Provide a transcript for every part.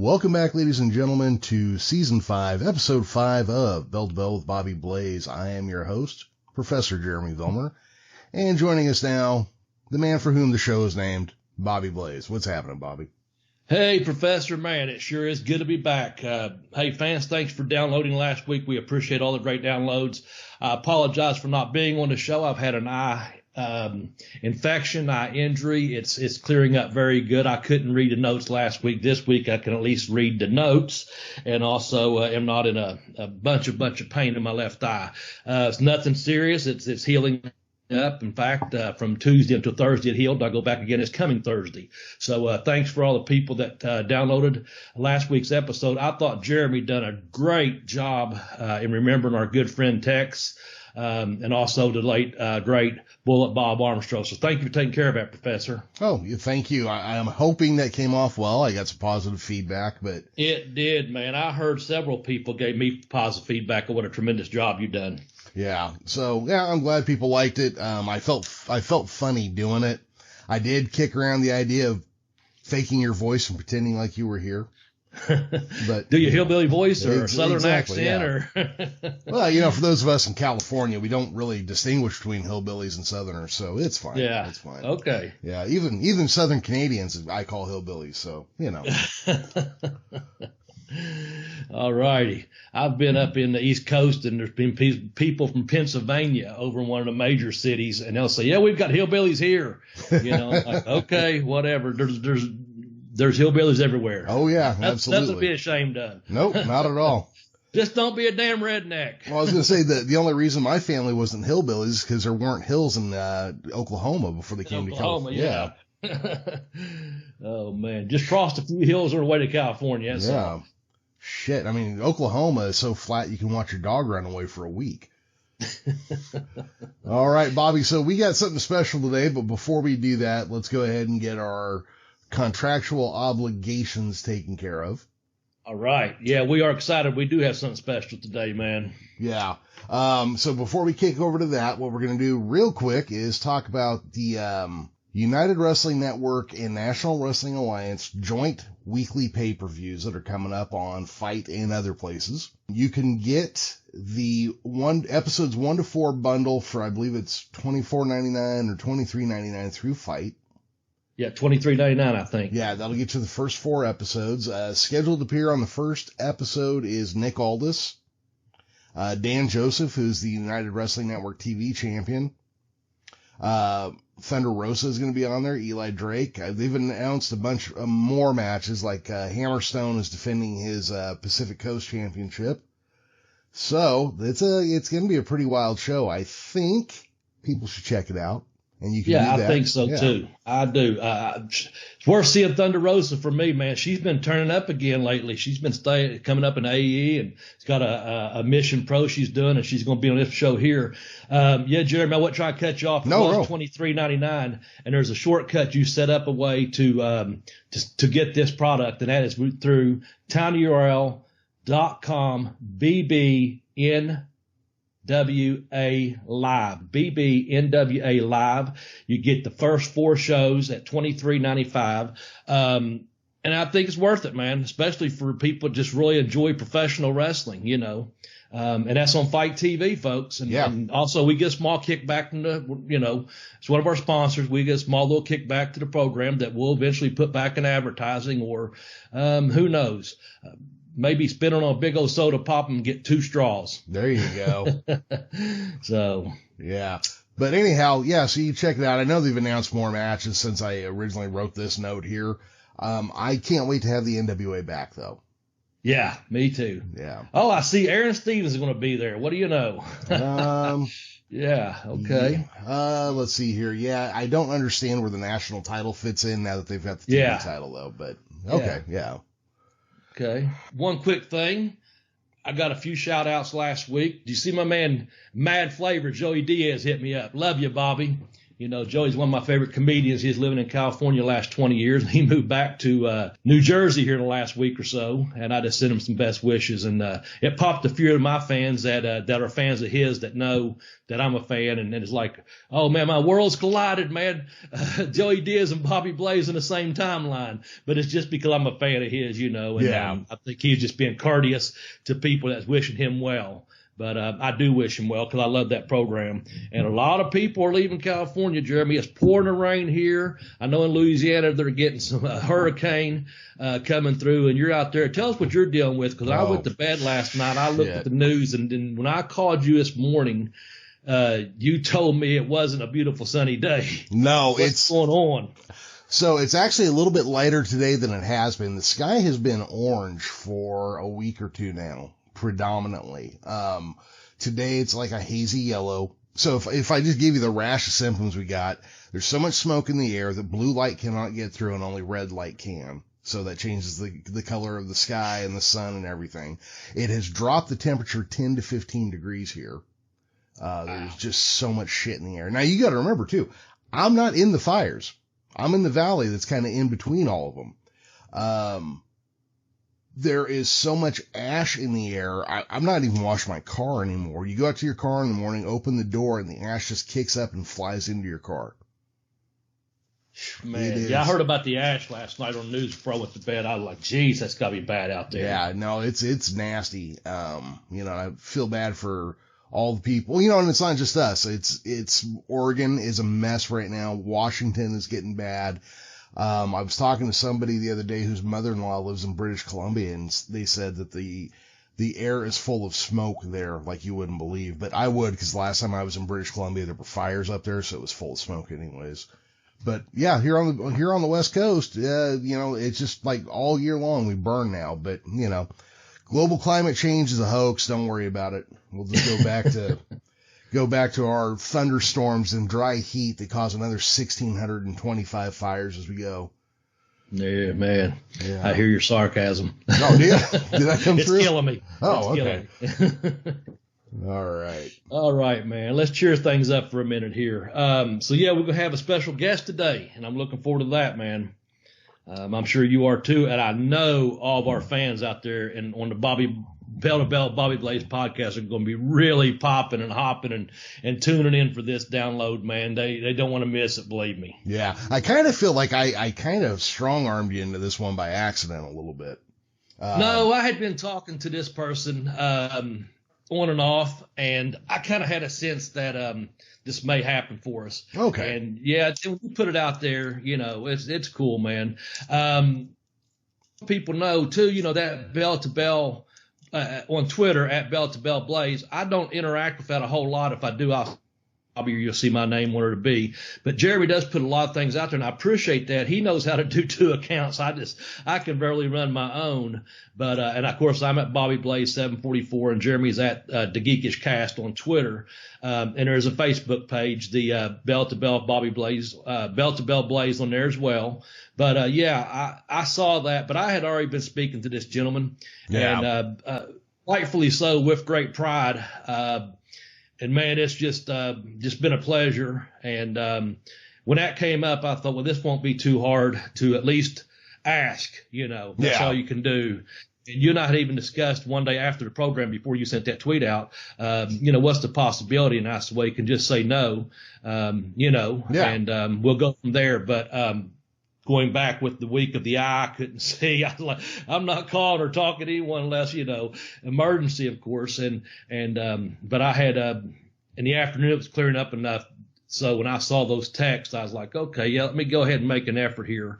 Welcome back, ladies and gentlemen, to Season 5, Episode 5 of Bell to Bell with Bobby Blaze. I am your host, Professor Jeremy Vilmer, and joining us now, the man for whom the show is named, Bobby Blaze. What's happening, Bobby? Hey, Professor, man, it sure is good to be back. Hey, fans, thanks for downloading last week. We appreciate all the great downloads. I apologize for not being on the show. I've had an eye infection, eye injury. It's clearing up very good. I couldn't read the notes last week. This week I can at least read the notes, and also am not in a bunch of pain in my left eye. It's nothing serious. It's healing up. In fact, from Tuesday until Thursday it healed. I'll go back again this coming Thursday. So thanks for all the people that downloaded last week's episode. I thought Jeremy done a great job in remembering our good friend Tex. And also the late, great Bullet Bob Armstrong. So thank you for taking care of that, Professor. Oh, thank you. I am hoping that came off well. I got some positive feedback, but it did, man. I heard several people gave me positive feedback of what a tremendous job you've done. Yeah. So yeah, I'm glad people liked it. I felt funny doing it. I did kick around the idea of faking your voice and pretending like you were here. But do you hillbilly voice or southern exactly, accent yeah. Or well, for those of us in California, we don't really distinguish between hillbillies and southerners, so it's fine. Yeah, it's fine. Okay. Yeah, even southern Canadians I call hillbillies, so All righty. I've been up in the East Coast, and there's been people from Pennsylvania over in one of the major cities, and they'll say, "Yeah, we've got hillbillies here." Like, okay, whatever. There's hillbillies everywhere. Oh, yeah, absolutely. Nothing to be ashamed of. Nope, not at all. Just don't be a damn redneck. Well, I was going to say that the only reason my family wasn't hillbillies is because there weren't hills in Oklahoma before they came to California. Yeah. Oh, man. Just crossed a few hills on the way to California. Yeah. Shit. I mean, Oklahoma is so flat you can watch your dog run away for a week. All right, Bobby. So we got something special today, but before we do that, let's go ahead and get our contractual obligations taken care of. All right. Yeah, we are excited. We do have something special today, man. Yeah. So before we kick over to that, what we're going to do real quick is talk about the United Wrestling Network and National Wrestling Alliance joint weekly pay-per-views that are coming up on Fight and other places. You can get the episodes 1 to 4 bundle for, I believe it's $24.99 or $23.99 through Fight. Yeah, $23.99, I think. Yeah, that'll get you the first 4 episodes. Scheduled to appear on the first episode is Nick Aldis, Dan Joseph, who's the United Wrestling Network TV champion. Thunder Rosa is going to be on there. Eli Drake. They've announced a bunch of more matches, like Hammerstone is defending his Pacific Coast Championship. So it's going to be a pretty wild show. I think people should check it out. And you can do that. I think so too. I do. It's worth seeing Thunder Rosa for me, man. She's been turning up again lately. She's been coming up in AE, and she's got a Mission Pro she's doing, and she's going to be on this show here. Yeah, Jeremy, I wasn't trying to cut you off. It was $23.99, and there's a shortcut you set up a way to get this product, and that is through tinyurl.com BBNWA Live, BBNWA Live. You get the first 4 shows at $23.95. And I think it's worth it, man, especially for people that just really enjoy professional wrestling, and that's on Fight TV, folks. And also we get a small kickback from it's one of our sponsors. We get a small little kickback to the program that we'll eventually put back in advertising, or who knows. Maybe spit on a big old soda pop and get 2 straws. There you go. So. Yeah. But anyhow, so you check it out. I know they've announced more matches since I originally wrote this note here. I can't wait to have the NWA back, though. Yeah, me too. Yeah. Oh, I see Aaron Stevens is going to be there. What do you know? Yeah, okay. Let's see here. Yeah, I don't understand where the national title fits in now that they've got the TV title, though. But, okay, yeah. Okay. One quick thing. I got a few shout outs last week. Do you see my man Mad Flavor Joey Diaz hit me up? Love you, Bobby. You know, Joey's one of my favorite comedians. He's living in California the last 20 years, and he moved back to New Jersey here in the last week or so, and I just sent him some best wishes. And it popped a few of my fans that are fans of his that know that I'm a fan, and it's like, oh, man, my worlds collided, man. Joey Diaz and Bobby Blaze in the same timeline. But it's just because I'm a fan of his, you know, and I think he's just being courteous to people that's wishing him well. But I do wish him well because I love that program. And a lot of people are leaving California, Jeremy. It's pouring the rain here. I know in Louisiana they're getting some hurricane coming through, and you're out there. Tell us what you're dealing with, because I went to bed last night. I looked at the news, and then when I called you this morning, you told me it wasn't a beautiful sunny day. No, What's going on? So it's actually a little bit lighter today than it has been. The sky has been orange for a week or two now, predominantly. Today it's like a hazy yellow. So if I just give you the rash of symptoms we got, there's so much smoke in the air that blue light cannot get through and only red light can. So that changes the color of the sky and the sun and everything. It has dropped the temperature 10 to 15 degrees here. There's just so much shit in the air. Now you got to remember too, I'm not in the fires. I'm in the valley that's kind of in between all of them. There is so much ash in the air. I'm not even washing my car anymore. You go out to your car in the morning, open the door, and the ash just kicks up and flies into your car. Man, yeah, I heard about the ash last night on the news before I went to bed. I was like, geez, that's got to be bad out there. Yeah, no, it's nasty. You know, I feel bad for all the people, you know, and it's not just us. It's Oregon is a mess right now. Washington is getting bad. I was talking to somebody the other day whose mother-in-law lives in British Columbia, and they said that the air is full of smoke there like you wouldn't believe. But I would, because last time I was in British Columbia, there were fires up there, so it was full of smoke anyways. But yeah, here on the West Coast, you know, it's just like all year long we burn now. But you know, global climate change is a hoax. Don't worry about it. We'll just go back to our thunderstorms and dry heat that cause another 1,625 fires as we go. Yeah, man. Yeah. I hear your sarcasm. Oh, did that come through? It's killing me. Oh, it's okay. All right, man. Let's cheer things up for a minute here. So yeah, we're going to have a special guest today, and I'm looking forward to that, man. I'm sure you are too, and I know all of our fans out there and on the Bell to Bell Bobby Blaze podcast are going to be really popping and hopping and tuning in for this download, man. They don't want to miss it, believe me. Yeah, I kind of feel like I kind of strong-armed you into this one by accident a little bit. No, I had been talking to this person on and off, and I kind of had a sense that this may happen for us. Okay. And yeah, we put it out there. You know, it's cool, man. People know too. You know that Bell to Bell on Twitter at Bell to Bell Blaze. I don't interact with that a whole lot. If I do, you'll see my name where it'll be. But Jeremy does put a lot of things out there, and I appreciate that. He knows how to do 2 accounts. I can barely run my own. But and of course I'm at Bobby Blaze 744, and Jeremy's at The Geekish Cast on Twitter. And there's a Facebook page, the Bell to Bell Bobby Blaze, Bell to Bell Blaze on there as well. But yeah, I saw that, but I had already been speaking to this gentleman, and rightfully so, with great pride. And man, it's just been a pleasure. And when that came up, I thought, well, this won't be too hard to at least ask. You know, that's all you can do. And you and I had even discussed one day after the program, before you sent that tweet out, you know, what's the possibility? And I said, well, you can just say no, you know, and we'll go from there. But going back with the week of the eye, I couldn't see. I was like, I'm not calling or talking to anyone unless, you know, emergency, of course. But I had, in the afternoon, it was clearing up enough. So when I saw those texts, I was like, okay, yeah, let me go ahead and make an effort here.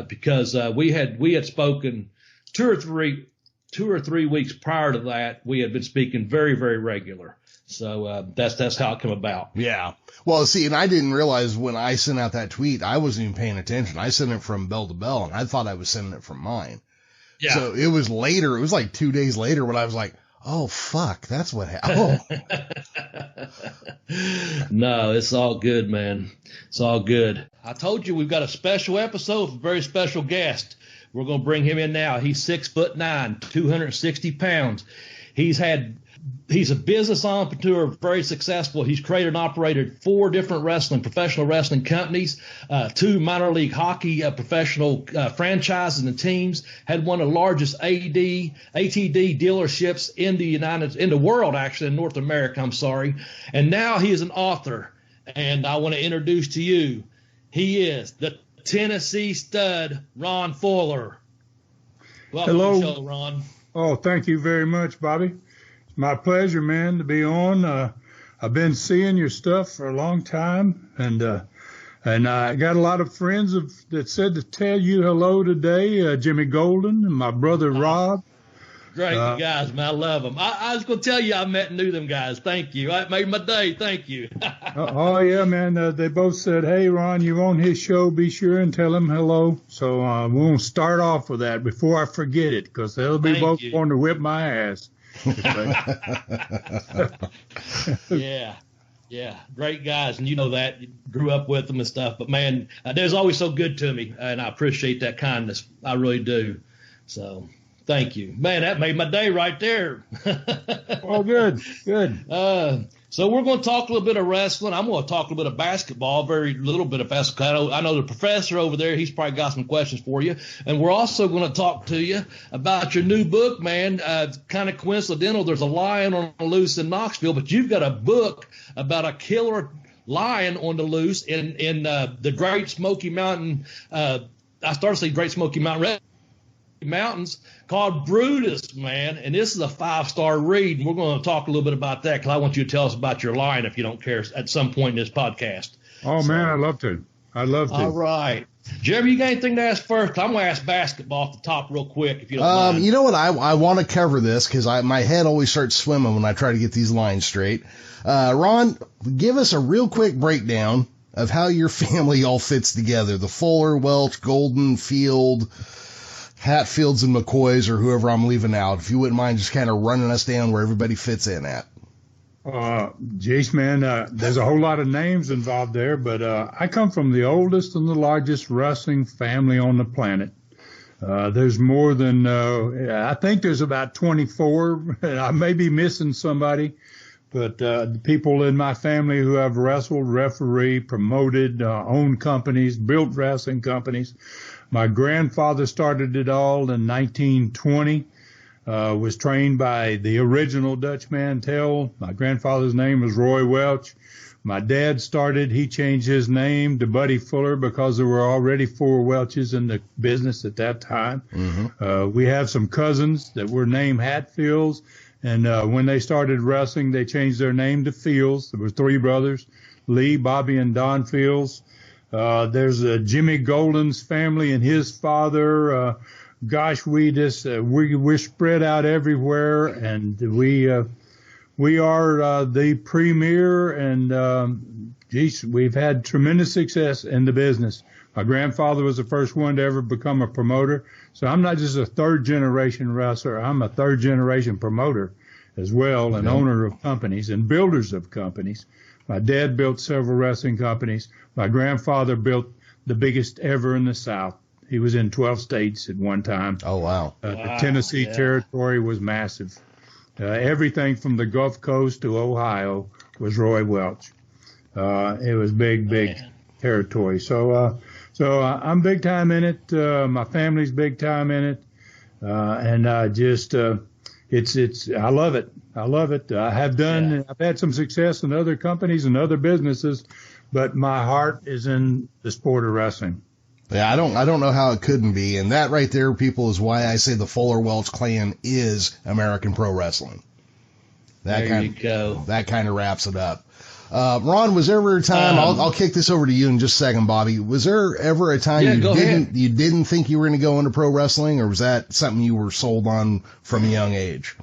Because, we had spoken 2 or 3 weeks prior to that. We had been speaking very, very regular. So, that's how it came about. Yeah. Well, see, and I didn't realize when I sent out that tweet, I wasn't even paying attention. I sent it from Bell to Bell, and I thought I was sending it from mine. Yeah. So it was later. It was like 2 days later when I was like, oh, fuck, that's what happened. Oh. No, it's all good, man. It's all good. I told you we've got a special episode with a very special guest. We're going to bring him in now. He's 6'9", 260 pounds. He's a business entrepreneur, very successful. He's created and operated 4 different professional wrestling companies, 2 minor league hockey professional franchises and teams, had one of the largest ATD dealerships in the world, actually, in North America, I'm sorry. And now he is an author. And I want to introduce to you, he is the Tennessee stud, Ron Fuller. Welcome Hello. to the show, Ron. Oh, thank you very much, Bobby. My pleasure, man, to be on. I've been seeing your stuff for a long time, and I got a lot of friends that said to tell you hello today. Jimmy Golden and my brother Rob. Great guys, man. I love them. I was going to tell you I met and knew them guys. Thank you. That made my day. Thank you. Oh, yeah, man. They both said, hey, Ron, you on his show, be sure and tell him hello. So we'll start off with that before I forget it, because they'll be both going to whip my ass. Yeah, great guys, and you know that. You grew up with them and stuff, but man, they're always so good to me, and I appreciate that kindness. I really do. So thank you, man. That made my day right there. Oh, good. So we're going to talk a little bit of wrestling. I'm going to talk a little bit of basketball, very little bit of basketball. I know the professor over there, he's probably got some questions for you. And we're also going to talk to you about your new book, man. Kind of coincidental. There's a lion on the loose in Knoxville, but you've got a book about a killer lion on the loose in the Great Smoky Mountain. I started to say Great Smoky Mountain Mountains, called Brutus, man, and this is a 5-star read. And we're going to talk a little bit about that, because I want you to tell us about your line, if you don't care, at some point in this podcast. Oh, man, I'd love to. All right. Jeremy, you got anything to ask first? I'm going to ask basketball off the top real quick, if you don't mind. You know what? I want to cover this because my head always starts swimming when I try to get these lines straight. Ron, give us a real quick breakdown of how your family all fits together. The Fuller, Welch, Golden, Field, Hatfields and McCoys, or whoever I'm leaving out. If you wouldn't mind just kind of running us down where everybody fits in at. Jace, man, there's a whole lot of names involved there, but I come from the oldest and the largest wrestling family on the planet. There's more than, I think there's about 24. I may be missing somebody, but the people in my family who have wrestled, referee, promoted, owned companies, built wrestling companies. My grandfather started it all in 1920, was trained by the original Dutch Mantell. My grandfather's name was Roy Welch. My dad started, he changed his name to Buddy Fuller because there were already 4 Welches in the business at that time. Mm-hmm. We have some cousins that were named Hatfields, and when they started wrestling, they changed their name to Fields. There were 3 brothers, Lee, Bobby, and Don Fields. There's Jimmy Golden's family and his father. Gosh, we're spread out everywhere, and we are the premier, and we've had tremendous success in the business. My grandfather was the first one to ever become a promoter, so I'm not just a 3rd-generation wrestler. I'm a 3rd-generation promoter as well, and owner of companies and builders of companies. My dad built several wrestling companies. My grandfather built the biggest ever in the South. He was in 12 states at one time. Oh, wow. The Tennessee territory was massive. Everything from the Gulf Coast to Ohio was Roy Welch. It was big territory. So I'm big time in it. My family's big time in it. And I love it. I love it. I've had some success in other companies and other businesses, but my heart is in the sport of wrestling. Yeah, I don't know how it couldn't be. And that right there, people, is why I say the Fuller Welch clan is American pro wrestling. There you go. That kind of wraps it up. Ron, was there ever a time, I'll kick this over to you in just a second, Bobby. Was there ever a time you didn't think you were going to go into pro wrestling, or was that something you were sold on from a young age?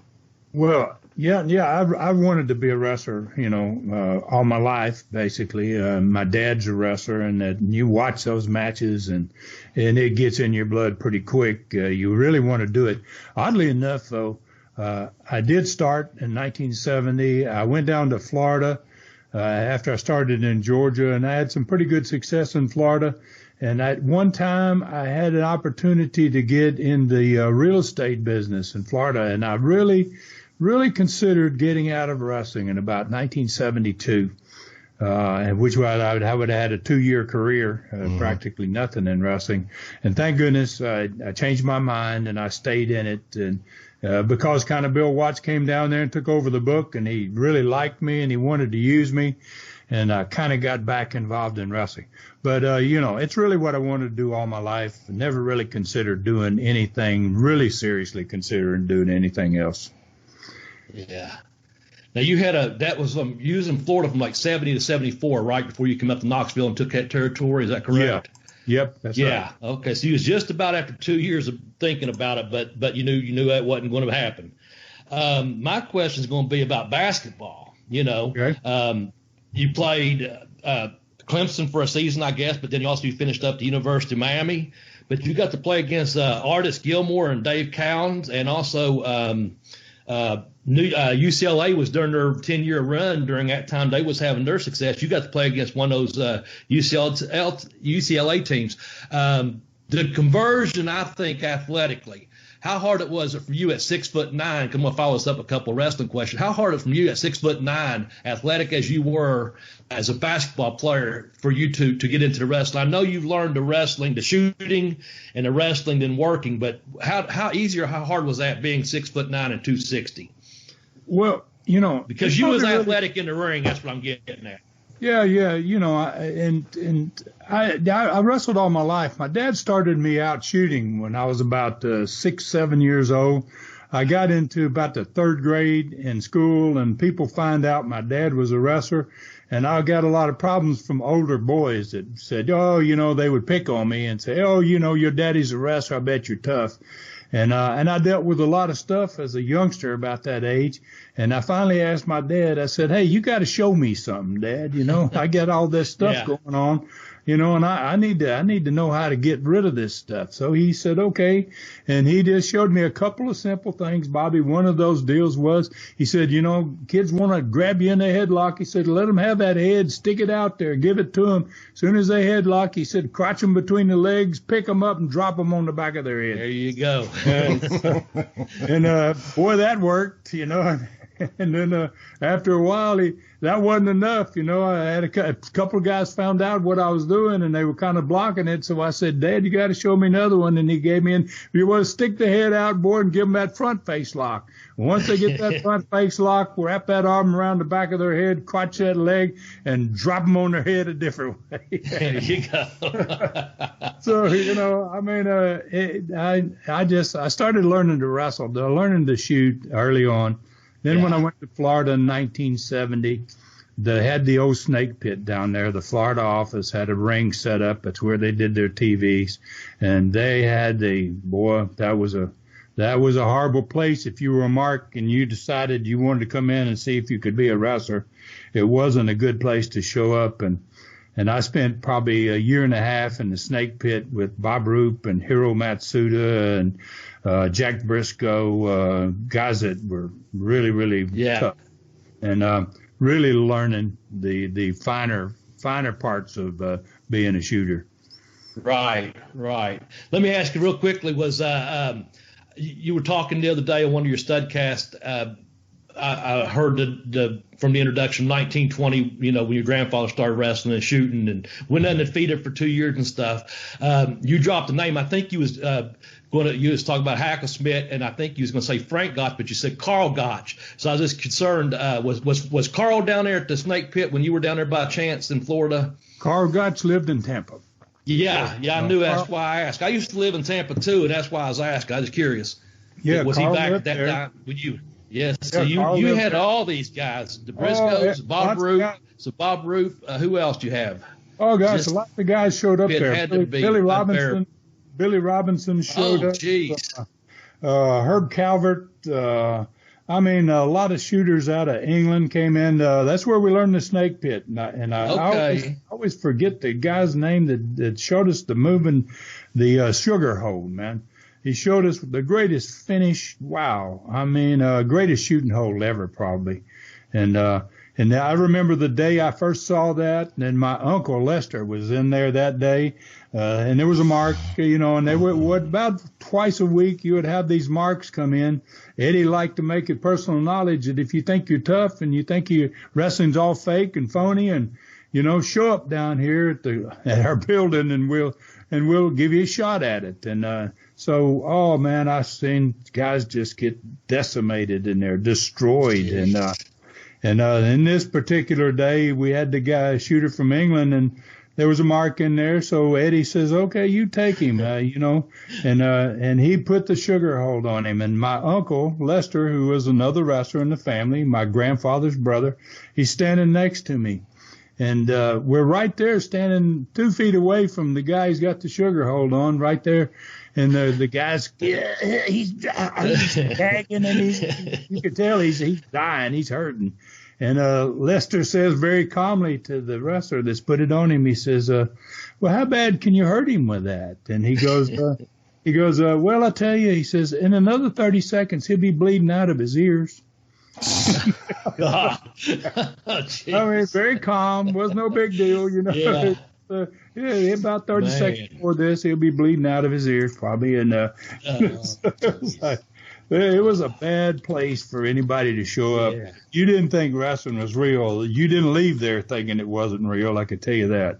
Well, yeah. I wanted to be a wrestler, all my life, basically. My dad's a wrestler, and you watch those matches, and it gets in your blood pretty quick. You really want to do it. Oddly enough, though, I did start in 1970. I went down to Florida after I started in Georgia, and I had some pretty good success in Florida. And at one time, I had an opportunity to get in the real estate business in Florida, and I really really considered getting out of wrestling in about 1972. Which I would have had a 2-year career, practically nothing in wrestling. And thank goodness I changed my mind and I stayed in it. And because kind of Bill Watts came down there and took over the book, and he really liked me and he wanted to use me. And I kind of got back involved in wrestling. But, it's really what I wanted to do all my life. I never really considered doing anything, really seriously considering doing anything else. Yeah. Now you had that was you was in Florida from like 70 to 74, right before you came up to Knoxville and took that territory. Is that correct? Yeah. Yep. That's right. Yeah. Okay. So you was just about after 2 years of thinking about it, but you knew that wasn't going to happen. My question is going to be about basketball. Okay. You played Clemson for a season, I guess, but then you finished up the University of Miami. But you got to play against Artis Gilmore and Dave Cowens, and also UCLA was during their 10-year run. During that time, they was having their success. You got to play against one of those UCLA teams. The conversion, I think, athletically, how hard it was for you at 6'9"? I'm going to follow this up a couple of wrestling questions. How hard it was from you at 6'9", athletic as you were as a basketball player, for you to get into the wrestling? I know you've learned the shooting and the wrestling than working, but how easy or how hard was that being 6'9" and 260? Well, because you was athletic in the ring. That's what I'm getting at. Yeah. I wrestled all my life. My dad started me out shooting when I was about 6, 7 years old. I got into about the 3rd grade in school, and people find out my dad was a wrestler, and I got a lot of problems from older boys that said, they would pick on me and say, your daddy's a wrestler. I bet you're tough. And I dealt with a lot of stuff as a youngster about that age. And I finally asked my dad, I said, hey, you got to show me something, Dad. I got all this stuff going on, and I need to know how to get rid of this stuff. So he said, okay. And he just showed me a couple of simple things, Bobby. One of those deals was, he said, kids want to grab you in a headlock. He said, let them have that head, stick it out there, give it to them. As soon as they headlock, he said, crotch them between the legs, pick them up and drop them on the back of their head. There you go. And boy, that worked, And then after a while, that wasn't enough. I had a couple of guys found out what I was doing, and they were kind of blocking it. So I said, Dad, you got to show me another one. And he gave me, you want to stick the head out, boy, and give them that front face lock. Once they get that front face lock, wrap that arm around the back of their head, crotch that leg, and drop them on their head a different way. There you go. So, I started learning to wrestle, learning to shoot early on. Then when I went to Florida in 1970, they had the old snake pit down there. The Florida office had a ring set up. That's where they did their TVs. And they had that was a horrible place. If you were a mark and you decided you wanted to come in and see if you could be a wrestler, it wasn't a good place to show up. And I spent probably a year and a half in the snake pit with Bob Roop and Hiro Matsuda and Jack Briscoe, guys that were really, really tough, and really learning the finer parts of being a shooter. Right. Let me ask you real quickly, was you were talking the other day on one of your studcasts, I heard from the introduction, 1920, when your grandfather started wrestling and shooting and went undefeated for 2 years and stuff. You dropped a name. I think you was talking about Hacklesmith, and I think you was going to say Frank Gotch, but you said Carl Gotch. So I was just concerned, was Carl down there at the Snake Pit when you were down there by chance in Florida? Carl Gotch lived in Tampa. Yeah, I knew. That's why I asked. I used to live in Tampa too, and that's why I was asking. I was curious. Yeah, was Carl he back lived at that there. time with you? Yes. Yeah, So you had there. all these guys, the Briscoes, Bob Roop. So Bob Roop. Who else do you have? Oh gosh, a lot of guys showed up It there. had to be Billy unfair. Robinson showed up. Oh, jeez. Herb Calvert. A lot of shooters out of England came in. That's where we learned the snake pit. I always forget the guy's name that showed us the moving, the sugar hold, man. He showed us the greatest finish. Wow. Greatest shooting hold ever, probably. And And I remember the day I first saw that, and then my uncle Lester was in there that day, and there was a mark, and they were about twice a week you would have these marks come in. Eddie liked to make it personal knowledge that if you think you're tough and you think wrestling's all fake and phony, and show up down here at our building, and we'll give you a shot at it. And so, oh man, I've seen guys just get decimated and they're destroyed. And in this particular day, we had the guy, shooter from England, and there was a mark in there. So Eddie says, okay, you take him, and he put the sugar hold on him. And my uncle, Lester, who was another wrestler in the family, my grandfather's brother, he's standing next to me. And we're right there standing 2 feet away from the guy who's got the sugar hold on right there. And the guy's, he's gagging, and you can tell he's dying, he's hurting. And Lester says very calmly to the wrestler that's put it on him, he says, well, how bad can you hurt him with that? And he goes, well, I tell you, he says, in another 30 seconds, he'll be bleeding out of his ears. God. I mean, very calm, was no big deal, Yeah. About 30 seconds before this, he'll be bleeding out of his ears probably. And it was a bad place for anybody to show up. Yeah. You didn't think wrestling was real. You didn't leave there thinking it wasn't real. I could tell you that.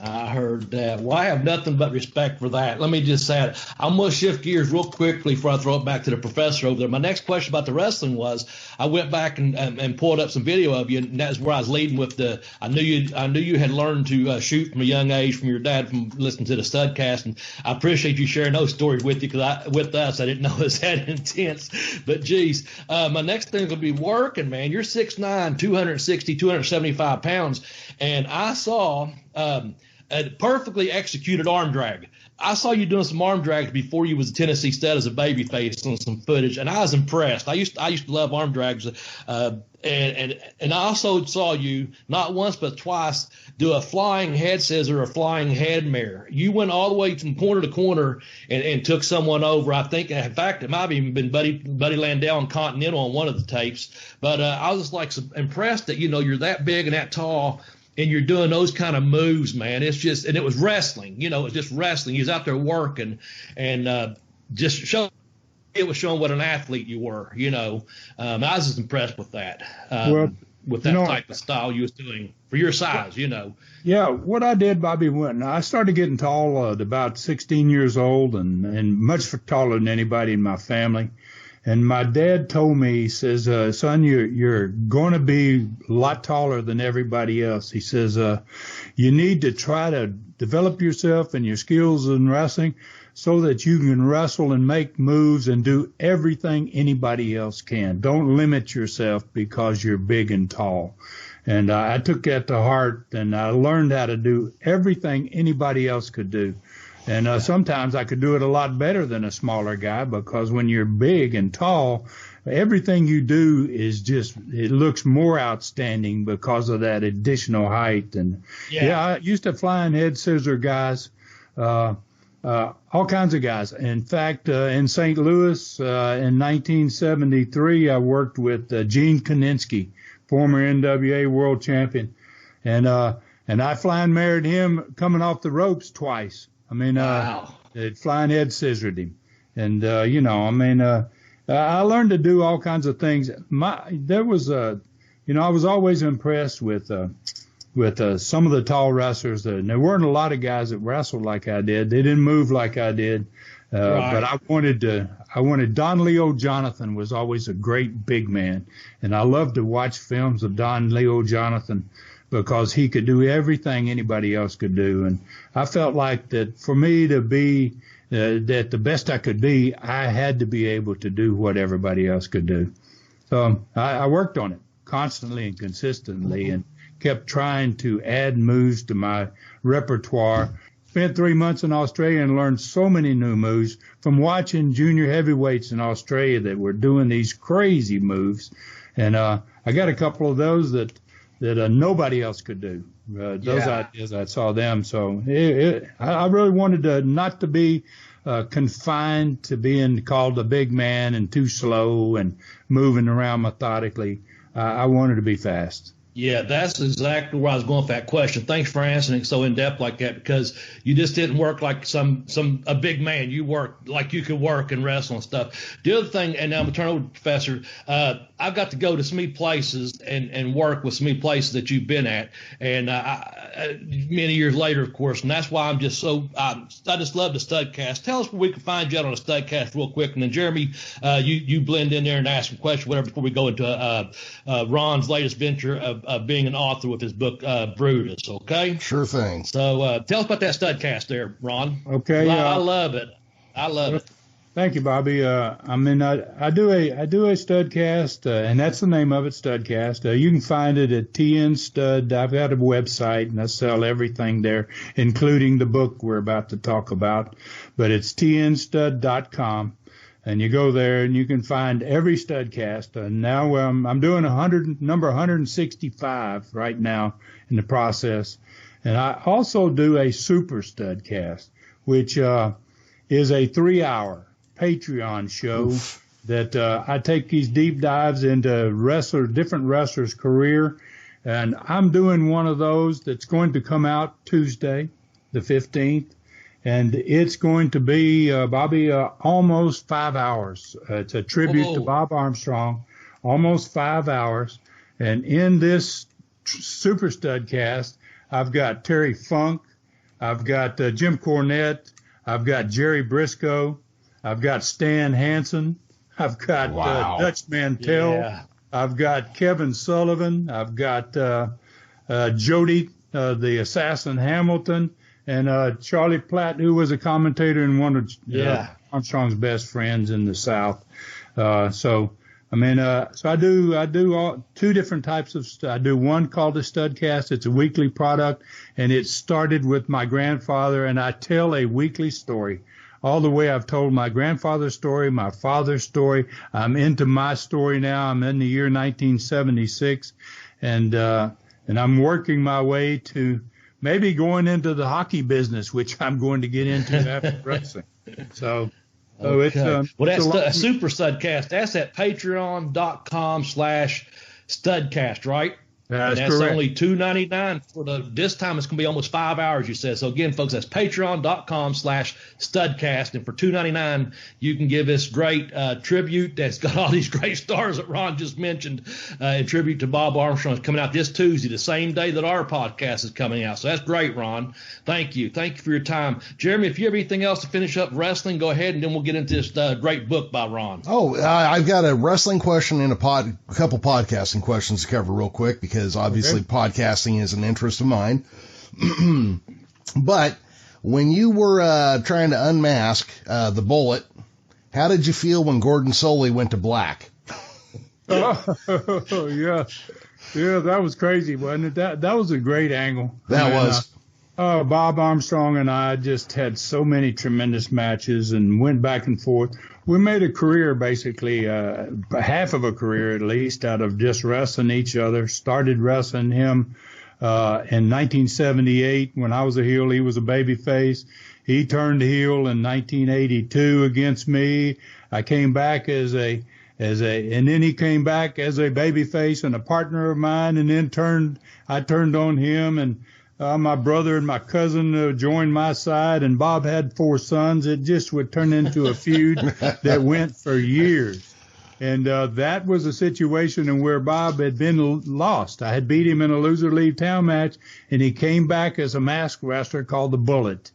I heard that. Well, I have nothing but respect for that. Let me just say it. I'm going to shift gears real quickly before I throw it back to the professor over there. My next question about the wrestling was, I went back and pulled up some video of you, and that's where I was leading with I knew you had learned to shoot from a young age from your dad from listening to the Studcast, and I appreciate you sharing those stories with you with us. I didn't know it was that intense, but geez, my next thing will be working, man. You're 6'9", 260, 275 pounds, and I saw a perfectly executed arm drag. I saw you doing some arm drags before you was a Tennessee Stud as a babyface on some footage, and I was impressed. I used to love arm drags, and I also saw you not once but twice do a flying head scissor or a flying head mare. You went all the way from corner to corner and took someone over. I think, in fact, it might have even been Buddy Landell and Continental on one of the tapes. But I was like impressed that you're that big and that tall, and you're doing those kind of moves, man. It's just, and it was wrestling, it was just wrestling. You was out there working, and just showing what an athlete you were, I was just impressed with that, with that type of style you was doing for your size, Yeah, what I did, Bobby, when I started getting tall at about 16 years old, and much taller than anybody in my family. And my dad told me, he says, son, you're going to be a lot taller than everybody else. He says, you need to try to develop yourself and your skills in wrestling so that you can wrestle and make moves and do everything anybody else can. Don't limit yourself because you're big and tall. And I took that to heart, and I learned how to do everything anybody else could do. And sometimes I could do it a lot better than a smaller guy, because when you're big and tall, everything you do is it looks more outstanding because of that additional height. And I used to flying head scissor guys, all kinds of guys. In fact, in St. Louis, in 1973, I worked with Gene Koninsky, former NWA world champion. And I flying married him coming off the ropes twice. I mean, wow. Flying head scissored him. And, I learned to do all kinds of things. I was always impressed with some of the tall wrestlers. And there weren't a lot of guys that wrestled like I did. They didn't move like I did. Right. But I wanted Don Leo Jonathan was always a great big man. And I loved to watch films of Don Leo Jonathan, because he could do everything anybody else could do. And I felt like that for me to be that the best I could be, I had to be able to do what everybody else could do. So I worked on it constantly and consistently, and kept trying to add moves to my repertoire. Spent 3 months in Australia and learned so many new moves from watching junior heavyweights in Australia that were doing these crazy moves. And I got a couple of those that nobody else could do. Those ideas, I saw them. So I really wanted not to be confined to being called a big man and too slow and moving around methodically. I wanted to be fast. Yeah, that's exactly where I was going with that question. Thanks for answering so in depth like that, because you just didn't work like a big man. You worked like you could work and wrestle and stuff. The other thing, and I'm gonna turn over to Professor. I've got to go to so many places and work with so many places that you've been at, and many years later, of course. And that's why I'm just so I just love the Studcast. Tell us where we can find you out on the Studcast real quick, and then Jeremy, you blend in there and ask a question, whatever, before we go into Ron's latest venture of being an author with his book Brutus. Okay, sure thing. So tell us about that Studcast there, Ron. Okay, I love it. I love it. Thank you, Bobby. I do a Studcast, and that's the name of it, Studcast. You can find it at TN Stud. I've got a website, and I sell everything there, including the book we're about to talk about. But it's tnstud.com, and you go there, and you can find every Studcast. And now I'm doing number 165 right now in the process, and I also do a Super Studcast, which is a 3-hour Patreon show that I take these deep dives into different wrestlers' career, and I'm doing one of those that's going to come out Tuesday, the 15th, and it's going to be, Bobby, almost 5 hours. It's a tribute to Bob Armstrong, almost 5 hours, and in this Super Studcast, I've got Terry Funk, I've got Jim Cornette, I've got Jerry Briscoe, I've got Stan Hansen, I've got Dutch Mantell, Yeah. I've got Kevin Sullivan, I've got Jody, the Assassin Hamilton, and Charlie Platt, who was a commentator and one of Armstrong's best friends in the South. So I do all two different types of I do one called the Studcast. It's a weekly product, and it started with my grandfather, and I tell a weekly story. All the way I've told my grandfather's story, my father's story. I'm into my story now. I'm in the year 1976, and I'm working my way to maybe going into the hockey business, which I'm going to get into after wrestling. So it's well, that's a Super Studcast. That's at patreon.com/Studcast, right? That's correct. Only $2.99 for this time. It's going to be almost 5 hours, you said. So again, folks, that's patreon.com/Studcast, and for $2.99, you can give this great tribute that's got all these great stars that Ron just mentioned, in tribute to Bob Armstrong. It's coming out this Tuesday, the same day that our podcast is coming out. So that's great, Ron. Thank you for your time, Jeremy. If you have anything else to finish up wrestling, go ahead, and then we'll get into this great book by Ron. I've got a wrestling question and a couple podcasting questions to cover real quick, because obviously podcasting is an interest of mine. But when you were trying to unmask the Bullet, how did you feel when Gordon Soley went to black? Oh, yeah, that was crazy, wasn't it? That was a great angle. That was. Bob Armstrong and I just had so many tremendous matches and went back and forth. We made a career, basically, half of a career at least, out of just wrestling each other. Started wrestling him in 1978 when I was a heel. He was a babyface. He turned heel in 1982 against me. I came back and then he came back as a babyface and a partner of mine, and then I turned on him, and my brother and my cousin joined my side, and Bob had 4 sons. It just would turn into a feud that went for years. And that was a situation in where Bob had been lost. I had beat him in a loser leave town match, and he came back as a masked wrestler called the Bullet.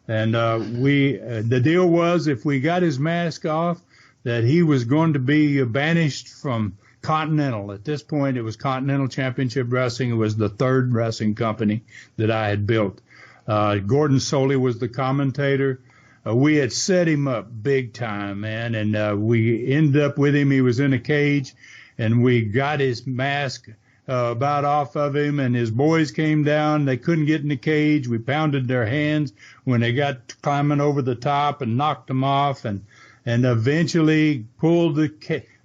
And the deal was, if we got his mask off, that he was going to be banished from Continental. At this point, it was Continental Championship Wrestling. It was the third wrestling company that I had built. Gordon Soley was the commentator. We had set him up big time, man, and we ended up with him. He was in a cage, and we got his mask about off of him, and his boys came down. They couldn't get in the cage. We pounded their hands when they got climbing over the top and knocked him off, and eventually pulled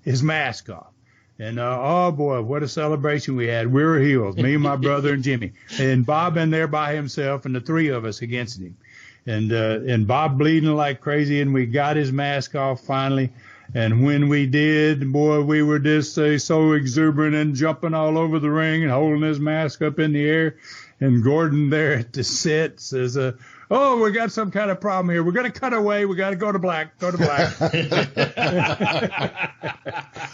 his mask off. And, oh boy, what a celebration we had. We were heels, me, my brother, and Jimmy. And Bob in there by himself, and the 3 of us against him. And Bob bleeding like crazy, and we got his mask off finally. And when we did, boy, we were just so exuberant and jumping all over the ring and holding his mask up in the air. And Gordon there at the set says, oh, we got some kind of problem here. We're going to cut away. We got to go to black.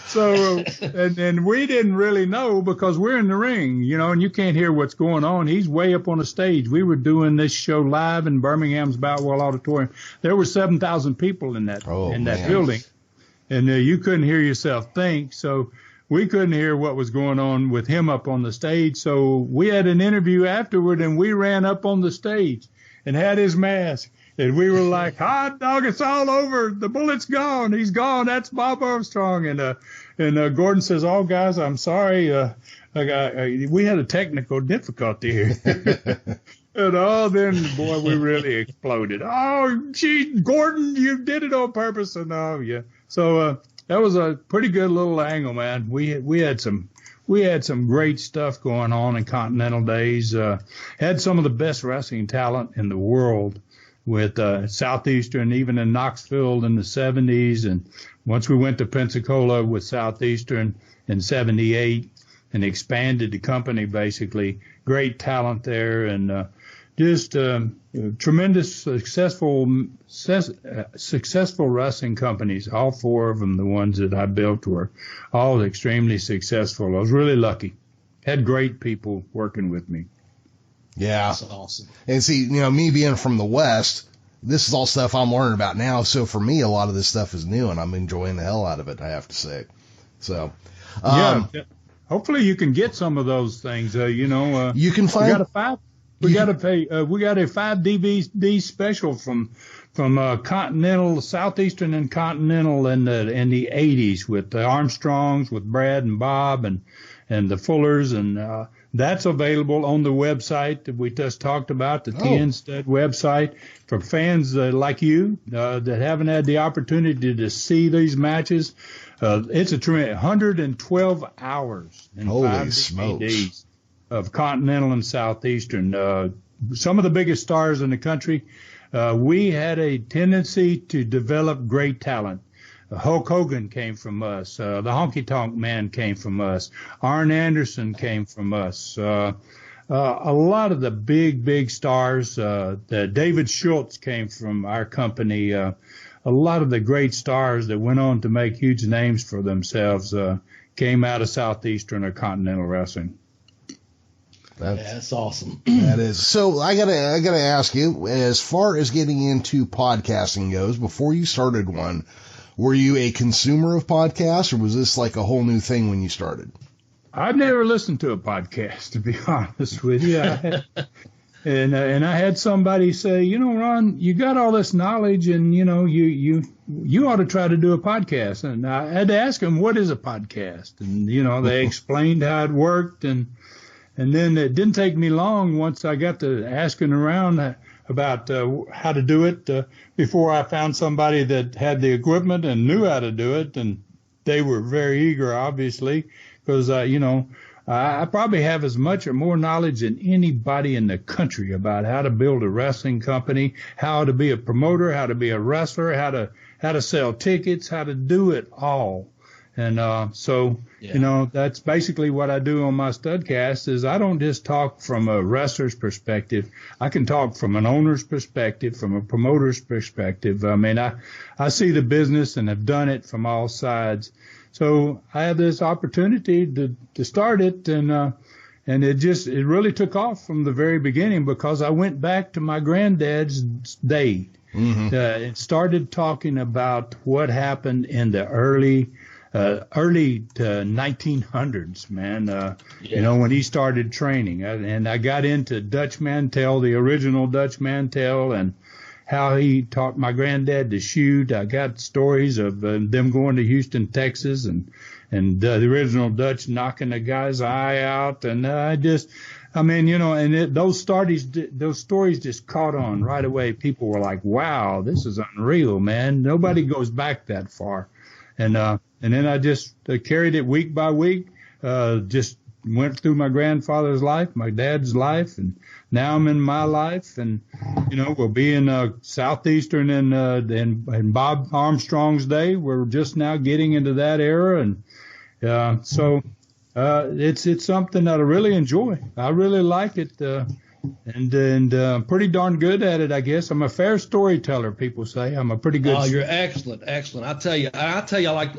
So, and we didn't really know because we're in the ring, and you can't hear what's going on. He's way up on the stage. We were doing this show live in Birmingham's Boutwell Auditorium. There were 7,000 people in that building, and you couldn't hear yourself think. So we couldn't hear what was going on with him up on the stage. So we had an interview afterward, and we ran up on the stage and had his mask. And we were like, hot dog, it's all over. The bullet's gone. He's gone. That's Bob Armstrong. And Gordon says, oh, guys, I'm sorry. We had a technical difficulty here. And then, boy, we really exploded. Oh, gee, Gordon, you did it on purpose. And yeah. So that was a pretty good little angle, man. We had some great stuff going on in Continental days. Had some of the best wrestling talent in the world with Southeastern, even in Knoxville in the 70s. And once we went to Pensacola with Southeastern in 78 and expanded the company, basically. Great talent there, and just tremendous successful wrestling companies. All four of them, the ones that I built, were all extremely successful. I was really lucky. Had great people working with me. Yeah. That's awesome. And see, me being from the West, this is all stuff I'm learning about now. So for me, a lot of this stuff is new, and I'm enjoying the hell out of it, I have to say. So, yeah. Hopefully you can get some of those things. You can find. We got a 5 DVD special from Continental, Southeastern and Continental in the 80s with the Armstrongs, with Brad and Bob and the Fullers, and that's available on the website that we just talked about, the TN Stud website, for fans like you that haven't had the opportunity to see these matches. It's a tremendous 112 hours in Holy 5 smokes. DVDs of Continental and Southeastern. Some of the biggest stars in the country. We had a tendency to develop great talent. Hulk Hogan came from us. The Honky Tonk Man came from us. Arn Anderson came from us. A lot of the big stars. David Schultz came from our company. A lot of the great stars that went on to make huge names for themselves came out of Southeastern or Continental Wrestling. That's awesome. That is. So I gotta ask you, as far as getting into podcasting goes, before you started one, were you a consumer of podcasts, or was this like a whole new thing when you started? I've never listened to a podcast, to be honest with you. And I had somebody say, Ron, you got all this knowledge, and you ought to try to do a podcast. And I had to ask them, what is a podcast? And they explained how it worked, and then it didn't take me long once I got to asking around about how to do it before I found somebody that had the equipment and knew how to do it. And they were very eager, obviously, because, I probably have as much or more knowledge than anybody in the country about how to build a wrestling company, how to be a promoter, how to be a wrestler, how to sell tickets, how to do it all. And that's basically what I do on my Studcast is I don't just talk from a wrestler's perspective. I can talk from an owner's perspective, from a promoter's perspective. I mean, I see the business and have done it from all sides. So I had this opportunity to start it, and it really took off from the very beginning because I went back to my granddad's day. Mm-hmm. It started talking about what happened in the early 1900s, man. When he started training, and I got into Dutch Mantell, the original Dutch Mantell, and how he taught my granddad to shoot. I got stories of them going to Houston, Texas, and the original Dutch knocking the guy's eye out. And those stories just caught on right away. People were like, wow, this is unreal, man. Nobody goes back that far. And then I just carried it week by week, just went through my grandfather's life, my dad's life, and now I'm in my life. And, we'll be in Southeastern in Bob Armstrong's day. We're just now getting into that era. And so it's something that I really enjoy. I really like it. And pretty darn good at it, I guess. I'm a fair storyteller, people say. I'm a pretty good. Oh, you're excellent. I tell you, I like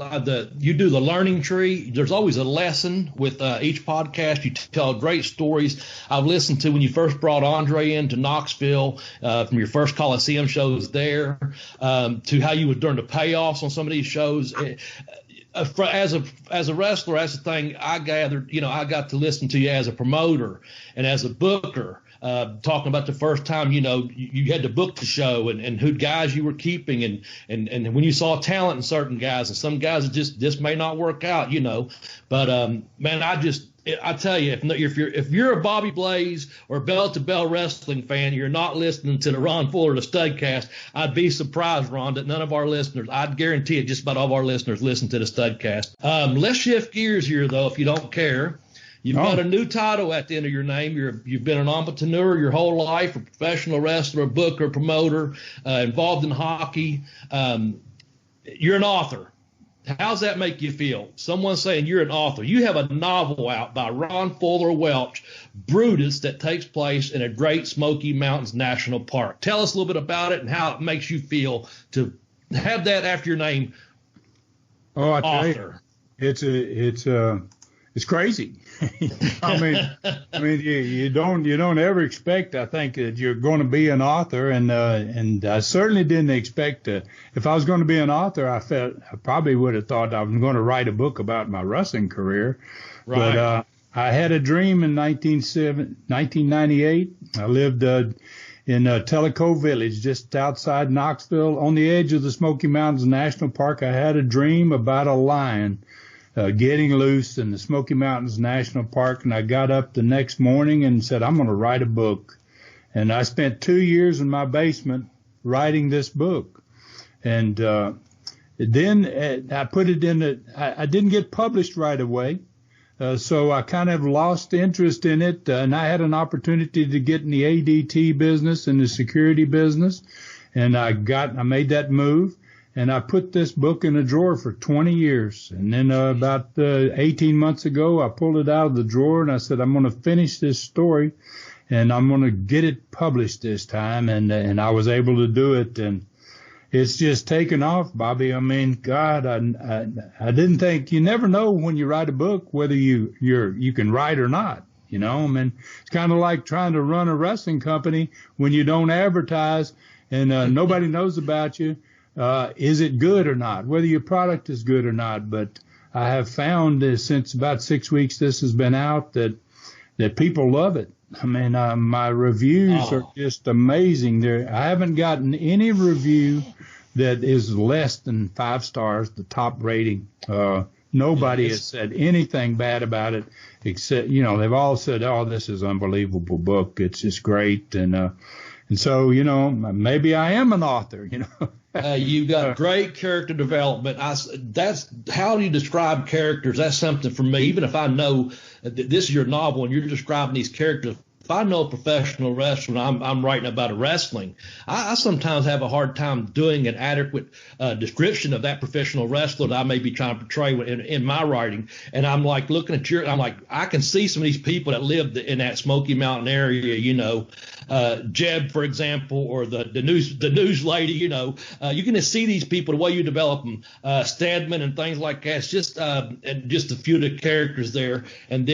you do the learning tree. There's always a lesson with each podcast. You tell great stories. I've listened to when you first brought Andre into Knoxville, from your first Coliseum shows there, to how you were during the payoffs on some of these shows. As a wrestler, that's the thing I gathered. I got to listen to you as a promoter and as a booker. Talking about the first time, you had to book the show and who guys you were keeping and when you saw talent in certain guys, and some guys just may not work out, but man, I tell you, if you're a Bobby Blaze or Bell to Bell wrestling fan, you're not listening to the Ron Fuller, the Studcast. I'd be surprised, Ron, that none of our listeners, I'd guarantee it, just about all of our listeners listen to the Studcast. Let's shift gears here, though, if you don't care. You've got a new title at the end of your name. You've been an entrepreneur your whole life, a professional wrestler, a booker, promoter, involved in hockey. You're an author. How's that make you feel? Someone saying you're an author. You have a novel out by Ron Fuller Welch, Brutus, that takes place in a Great Smoky Mountains National Park. Tell us a little bit about it and how it makes you feel to have that after your name. Oh, I tell author. You, it's crazy. I mean, you don't ever expect, I think, that you're going to be an author, and I certainly didn't expect if I was going to be an author, I probably would have thought I was going to write a book about my wrestling career. Right. But I had a dream in 1998. I lived in Tellico Village, just outside Knoxville, on the edge of the Smoky Mountains National Park. I had a dream about a lion getting loose in the Smoky Mountains National Park, and I got up the next morning and said, I'm going to write a book. And I spent 2 years in my basement writing this book. And then I put it in I didn't get published right away, so I kind of lost interest in it, and I had an opportunity to get in the ADT business and the security business, and I made that move. And I put this book in a drawer for 20 years. And then about 18 months ago, I pulled it out of the drawer and I said, I'm going to finish this story and I'm going to get it published this time. And I was able to do it. And it's just taken off, Bobby. I mean, God, I didn't think, you never know when you write a book whether you can write or not. I mean, it's kind of like trying to run a wrestling company when you don't advertise and nobody knows about you. Is it good or not, whether your product is good or not? But I have found since about 6 weeks this has been out that people love it. I mean, my reviews are just amazing. I haven't gotten any review that is less than 5 stars, the top rating. Nobody has said anything bad about it except, they've all said, oh, this is an unbelievable book. It's just great. And so, maybe I am an author, You've got great character development. That's how you describe characters. That's something for me. Even if I know this is your novel and you're describing these characters, if I know a professional wrestler and I'm writing about a wrestling, I sometimes have a hard time doing an adequate description of that professional wrestler that I may be trying to portray in my writing. And I'm like looking at I can see some of these people that lived in that Smoky Mountain area, Jeb, for example, or the news lady, you can just see these people, the way you develop them, Stedman and things like that. It's just and just a few of the characters there. And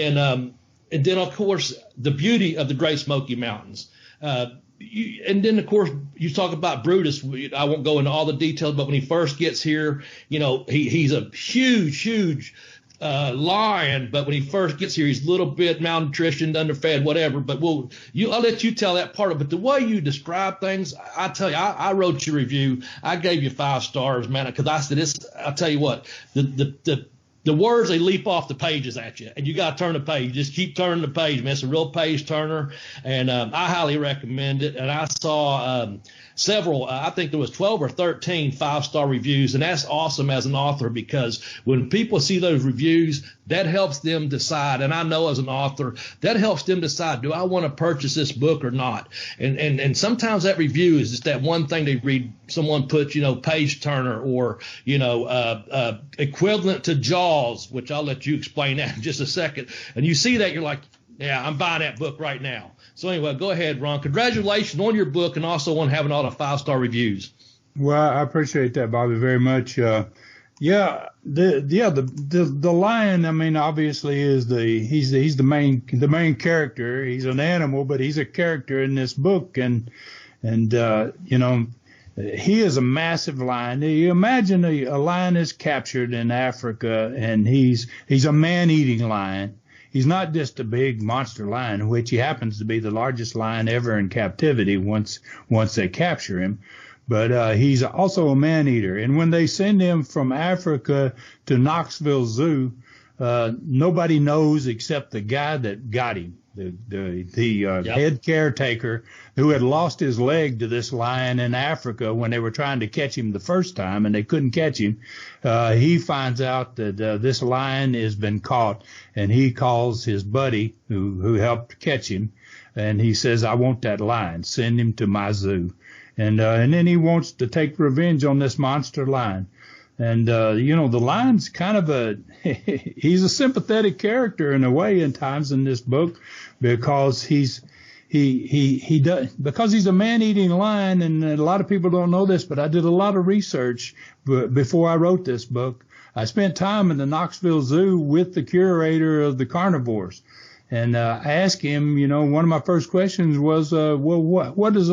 then, of course, the beauty of the Great Smoky Mountains. And then, of course, you talk about Brutus. I won't go into all the details, but when he first gets here, he's a huge lion. But when he first gets here, he's a little bit malnutritioned, underfed, whatever. But I'll let you tell that part of it. But the way you describe things, I tell you, I wrote your review. I gave you 5 stars, man, because I said this. I'll tell you what, the the words, they leap off the pages at you, and you got to turn the page. Just keep turning the page, man. It's a real page turner, and I highly recommend it. And I saw several, I think there was 12 or 13 5-star reviews, and that's awesome as an author, because when people see those reviews, that helps them decide. And I know as an author, that helps them decide, do I want to purchase this book or not? And sometimes that review is just that one thing they read. Someone puts, page turner, or, equivalent to Jaws, which I'll let you explain that in just a second. And you see that, you're like, yeah, I'm buying that book right now. So anyway, go ahead, Ron. Congratulations on your book, and also on having all the 5-star reviews. Well, I appreciate that, Bobby, very much. The lion, I mean, obviously he's the main character. He's an animal, but he's a character in this book, and he is a massive lion. You imagine a lion is captured in Africa, and he's a man-eating lion. He's not just a big monster lion, which he happens to be the largest lion ever in captivity once they capture him. But he's also a man-eater. And when they send him from Africa to Knoxville Zoo, nobody knows except the guy that got him, the head caretaker, who had lost his leg to this lion in Africa when they were trying to catch him the first time, and they couldn't catch him. He finds out that this lion has been caught, and he calls his buddy who helped catch him, and he says, I want that lion. Send him to my zoo. And then he wants to take revenge on this monster lion. And, the lion's kind of he's a sympathetic character in a way in times in this book, because he's a man-eating lion. And a lot of people don't know this, but I did a lot of research before I wrote this book. I spent time in the Knoxville Zoo with the curator of the carnivores. And I asked him, one of my first questions was, why does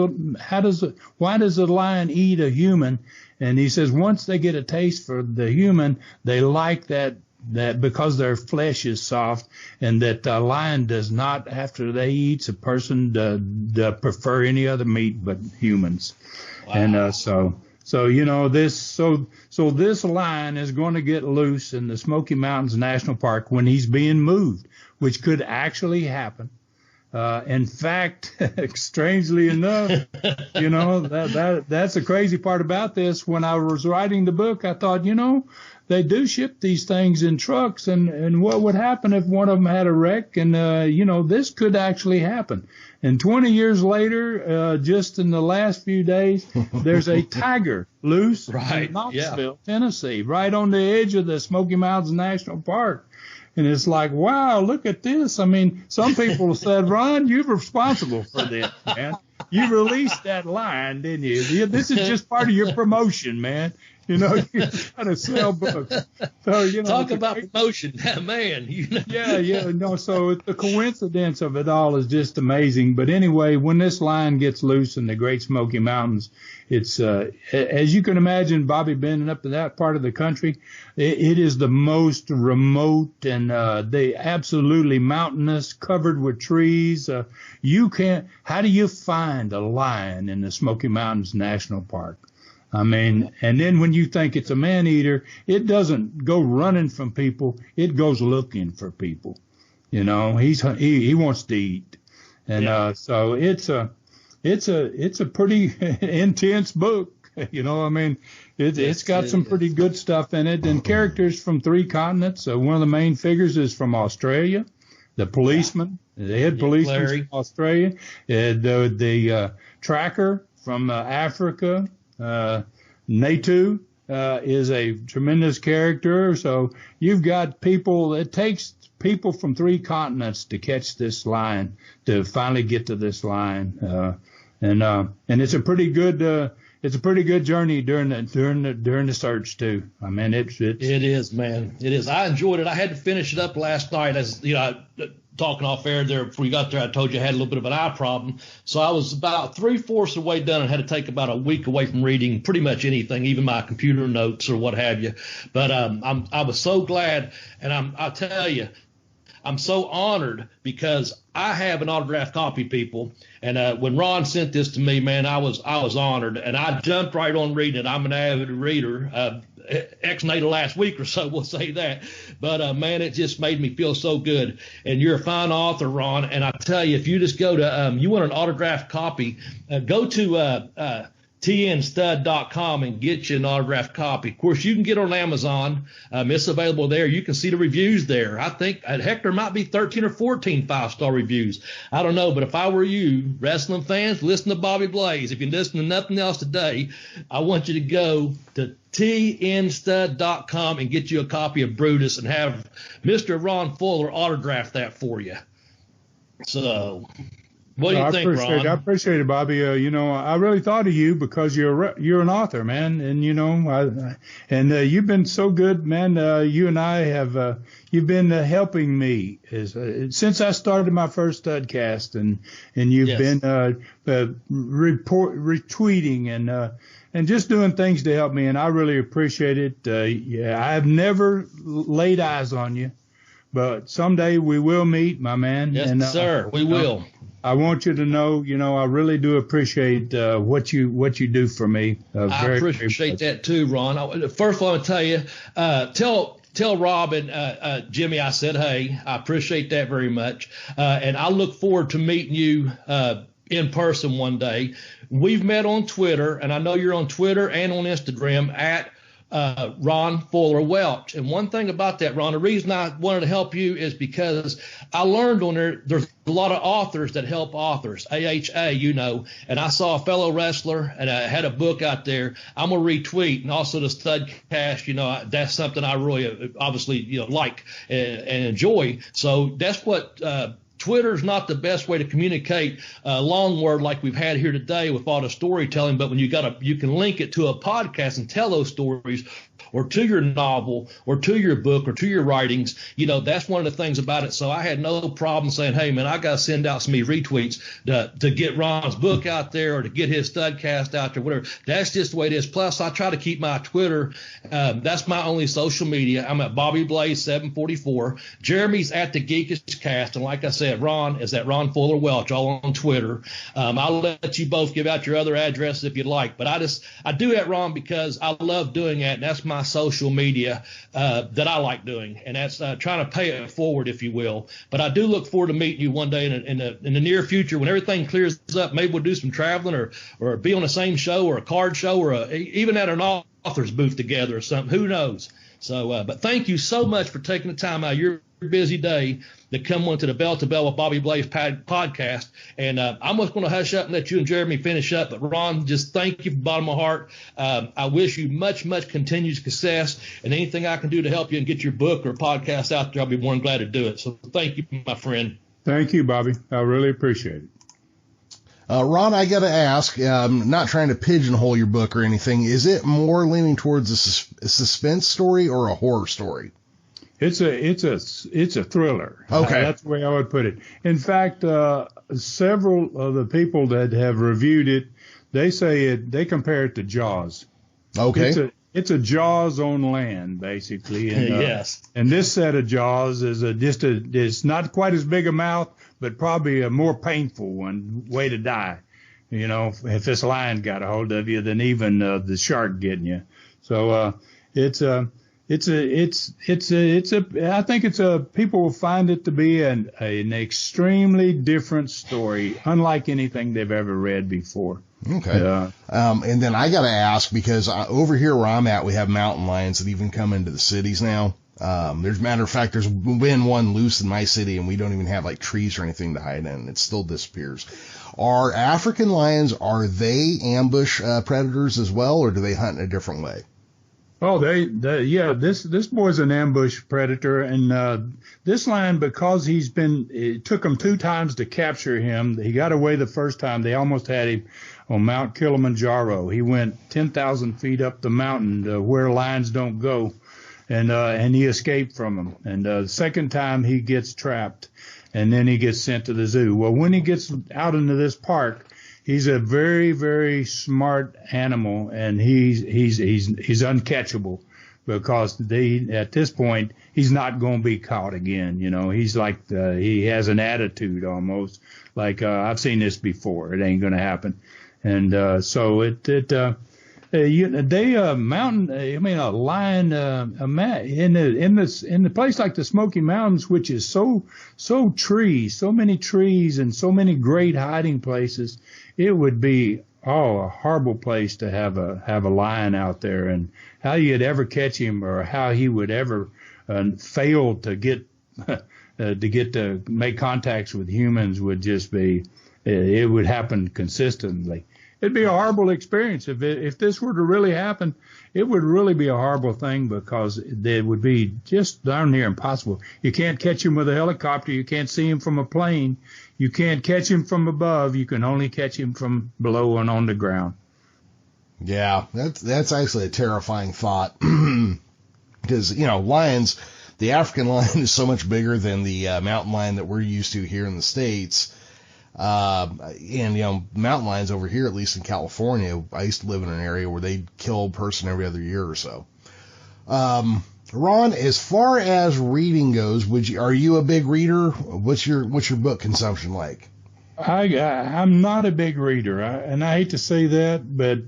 a lion eat a human? And he says, once they get a taste for the human, they like that because their flesh is soft, and that a lion does not, after they eats a person, prefer any other meat but humans. Wow. And this lion is going to get loose in the Smoky Mountains National Park when he's being moved, which could actually happen. In fact, strangely enough, that's the crazy part about this. When I was writing the book, I thought, they do ship these things in trucks, and what would happen if one of them had a wreck? And, this could actually happen. And 20 years later, just in the last few days, there's a tiger loose in Knoxville, Tennessee, right on the edge of the Smoky Mountains National Park. And it's like, wow, look at this. I mean, some people said, Ron, you're responsible for this, man. You released that lion, didn't you? This is just part of your promotion, man. You're trying to sell books. So, talk about promotion, man. So the coincidence of it all is just amazing. But anyway, when this lion gets loose in the Great Smoky Mountains, it's, as you can imagine, Bobby, been up to that part of the country, it is the most remote and they absolutely mountainous, covered with trees. How do you find a lion in the Smoky Mountains National Park? I mean, and then when you think it's a man-eater, it doesn't go running from people. It goes looking for people. He wants to eat. And so it's a pretty intense book. It's got some pretty good stuff in it, and characters from 3 continents. One of the main figures is from Australia, the policeman, the head policeman from Australia, the tracker from Africa. Natu is a tremendous character. So you've got people. It takes people from 3 continents to catch this lion, to finally get to this lion. And it's a pretty good journey during the search too. I mean, it is, man. It is. I enjoyed it. I had to finish it up last night, as talking off air there before you got there. I told you I had a little bit of an eye problem, so I was about 3/4 of the way done and had to take about a week away from reading pretty much anything, even my computer notes or what have you. But I was so glad, and I'll tell you, I'm so honored because I have an autographed copy, people. And when Ron sent this to me, man, I was honored, and I jumped right on reading it. I'm an avid reader. Ex-natal last week or so, we'll say that. But, man, it just made me feel so good. And you're a fine author, Ron. And I tell you, if you just go to you want an autographed copy, go to tnstud.com and get you an autographed copy. Of course, you can get on Amazon. It's available there. You can see the reviews there. I think, heck, there might be 13 or 14 5-star reviews. I don't know, but if I were you, wrestling fans, listen to Bobby Blaze. If you listen to nothing else today, I want you to go to tnstud.com and get you a copy of Brutus and have Mr. Ron Fuller autograph that for you. So, what do you think, Ron? I appreciate it, Bobby. You know, I really thought of you because you're an author, man, and you know, you've been so good, man. You and I have you've been helping me since I started my first Studcast, and you've been retweeting and just doing things to help me, and I really appreciate it. I've never laid eyes on you, but someday we will meet, my man. Yes, sir, we will. I want you to know, you know, I really do appreciate what you do for me. I appreciate that too, Ron. First of all, I want to tell you, tell Rob and Jimmy I said hey. I appreciate that very much, and I look forward to meeting you in person one day. We've met on Twitter, and I know you're on Twitter and on Instagram at Ron Fuller Welch. And one thing about that, Ron, the reason I wanted to help you is because I learned on there's a lot of authors that help authors, AHA, you know, and I saw a fellow wrestler and I had a book out there. I'm going to retweet, and also the Studcast, you know, that's something I really obviously, you know, like and enjoy. So that's what Twitter's not the best way to communicate long word like we've had here today with all the storytelling, but when you can link it to a podcast and tell those stories, or to your novel, or to your book, or to your writings, you know, that's one of the things about it. So I had no problem saying, hey, man, I got to send out some retweets to get Ron's book out there, or to get his Studcast out there, whatever. That's just the way it is. Plus, I try to keep my Twitter. That's my only social media. I'm at Bobby Blaze 744. Jeremy's at the Geekish Cast. And like I said, Ron is at Ron Fuller Welch, all on Twitter. I'll let you both give out your other addresses if you'd like. But I do that, Ron, because I love doing that. And that's my social media that I like doing, and that's trying to pay it forward, if you will. But I do look forward to meeting you one day in the near future when everything clears up. Maybe we'll do some traveling, or be on the same show, or a card show, or even at an author's booth together or something. Who knows? So, but thank you so much for taking the time out of your busy day to come on to the Bell to Bell with Bobby Blaze podcast. And I'm just going to hush up and let you and Jeremy finish up. But Ron, just thank you from the bottom of my heart. I wish you much, much continued success, and anything I can do to help you and get your book or podcast out there, I'll be more than glad to do it. So thank you, my friend. Thank you, Bobby. I really appreciate it. Ron, I got to ask, not trying to pigeonhole your book or anything, is it more leaning towards a suspense story or a horror story? It's a thriller. Okay. That's the way I would put it. In fact, several of the people that have reviewed it, they compare it to Jaws. Okay. It's a Jaws on land, basically. And, yes. And this set of Jaws is it's not quite as big a mouth, but probably a more painful way to die. You know, if this lion got a hold of you, than even the shark getting you. So I think people will find it to be an extremely different story, unlike anything they've ever read before. Okay. And then I got to ask, because over here where I'm at, we have mountain lions that even come into the cities now. There's matter of fact, there's been one loose in my city, and we don't even have like trees or anything to hide in. It still disappears. Are African lions, are they ambush predators as well, or do they hunt in a different way? Oh, this boy's an ambush predator, and this lion, because it took them 2 times to capture him. He got away the first time. They almost had him on Mount Kilimanjaro. He went 10,000 feet up the mountain where lions don't go, and he escaped from them. And the second time he gets trapped, and then he gets sent to the zoo. Well, when he gets out into this park, he's a very, very smart animal, and he's uncatchable, because at this point he's not going to be caught again. He's like he has an attitude almost like I've seen this before. It ain't going to happen, and so a lion in the place like the Smoky Mountains, which is so many trees and so many great hiding places, it would be a horrible place to have a lion out there, and how you'd ever catch him, or how he would ever fail to get to make contacts with humans would just be, it would happen consistently. It'd be a horrible experience if this were to really happen. It would really be a horrible thing, because it would be just darn near impossible. You can't catch him with a helicopter. You can't see him from a plane. You can't catch him from above. You can only catch him from below and on the ground. Yeah, that's actually a terrifying thought, because lions, the African lion is so much bigger than the mountain lion that we're used to here in the States. And mountain lions over here, at least in California, I used to live in an area where they kill a person every other year or so. Ron, as far as reading goes, are you a big reader? What's your book consumption like? I'm not a big reader, and I hate to say that, but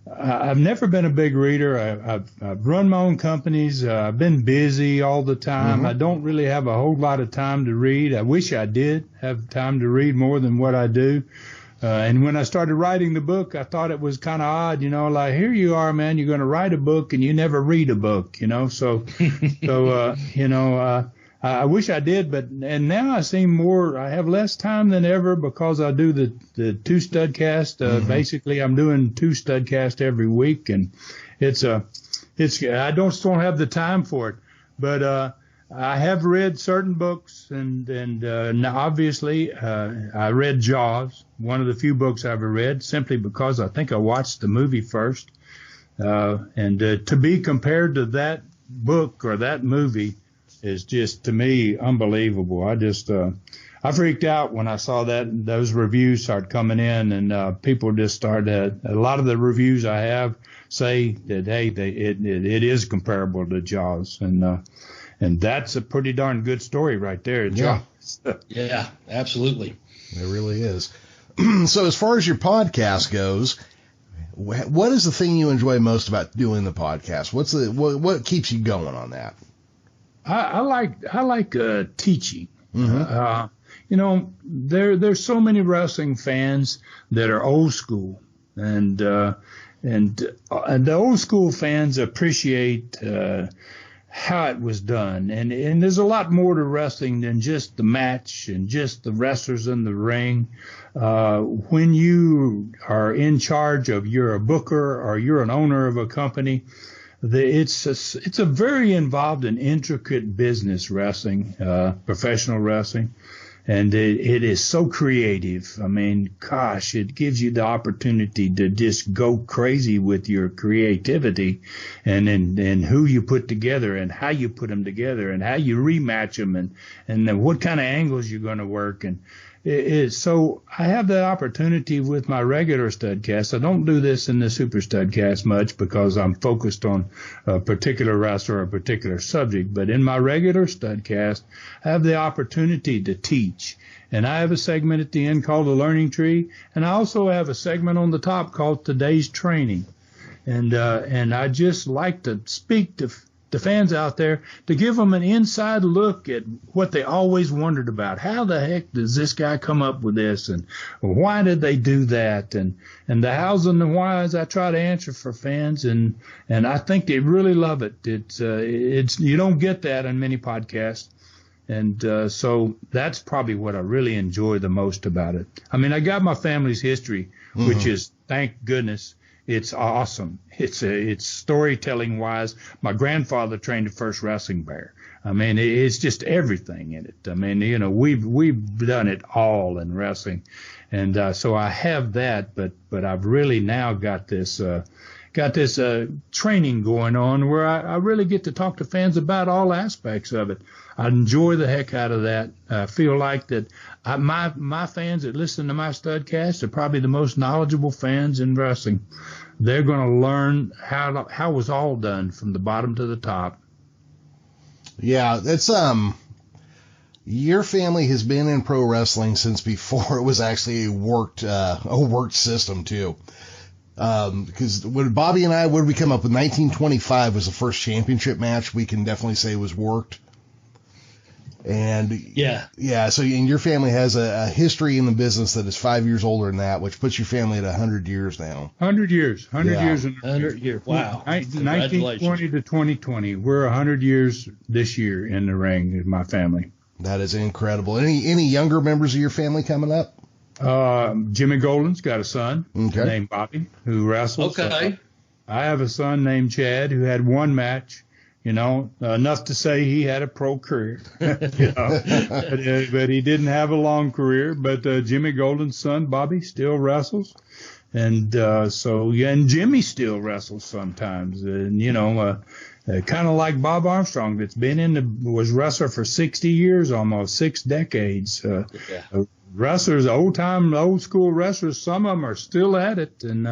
I've never been a big reader. I've run my own companies. I've been busy all the time. I don't really have a whole lot of time to read. I wish I did have time to read more than what I do. And when I started writing the book, I thought it was kind of odd, like, here you are, man, you're going to write a book and you never read a book, I wish I did, and now I have less time than ever, because I do the 2 studcast. Basically I'm doing 2 studcast every week, and I don't have the time for it, but, I have read certain books, and obviously, I read Jaws, one of the few books I've ever read, simply because I think I watched the movie first. And to be compared to that book or that movie is just, to me, unbelievable. I freaked out when I saw those reviews start coming in, and people just started. A lot of the reviews I have say that, hey, it is comparable to Jaws, and that's a pretty darn good story right there. Yeah. Yeah, absolutely. It really is. So as far as your podcast goes, what is the thing you enjoy most about doing the podcast? What keeps you going on that? I like teaching. There's so many wrestling fans that are old school, and the old school fans appreciate how it was done, and there's a lot more to wrestling than just the match and just the wrestlers in the ring. When you are in charge of, you're a booker or you're an owner of a company, it's a very involved and intricate business, wrestling, professional wrestling. And it is so creative. I mean, gosh, it gives you the opportunity to just go crazy with your creativity, and who you put together and how you put them together and how you rematch them, and then what kind of angles you're going to work. And so I have that opportunity with my regular studcast. I don't do this in the super studcast much because I'm focused on a particular wrestler or a particular subject. But in my regular studcast, I have the opportunity to teach. And I have a segment at the end called The Learning Tree. And I also have a segment on the top called Today's Training. And I just like to speak to the fans out there to give them an inside look at what they always wondered about. How the heck does this guy come up with this, and why did they do that, and the hows and the whys I try to answer for fans, and I think they really love it. It's you don't get that in many podcasts, and so that's probably what I really enjoy the most about it. I mean, I got my family's history, which is, thank goodness, it's awesome. It's storytelling wise. My grandfather trained the first wrestling bear. I mean, it's just everything in it. I mean, we've done it all in wrestling, and so I have that. But I've really now got this got this training going on where I really get to talk to fans about all aspects of it. I enjoy the heck out of that. I feel like that my fans that listen to my Studcast are probably the most knowledgeable fans in wrestling. They're going to learn how it was all done from the bottom to the top. Yeah, it's your family has been in pro wrestling since before it was actually a worked system too. Because when Bobby and I, when we come up with 1925 was the first championship match, we can definitely say was worked. And yeah. So your family has a history in the business that is 5 years older than that, which puts your family at 100 years now. 100 years. 100 years. Wow. 1920 to 2020. We're 100 years this year in the ring with my family. That is incredible. Any younger members of your family coming up? Jimmy Golden's got a son named Bobby who wrestles. Okay. I have a son named Chad who had one match, enough to say he had a pro career, but he didn't have a long career. But Jimmy Golden's son, Bobby, still wrestles. And and Jimmy still wrestles sometimes. And, kind of like Bob Armstrong, that's was wrestler for 60 years, almost 6 decades. Wrestlers, old school wrestlers, some of them are still at it, and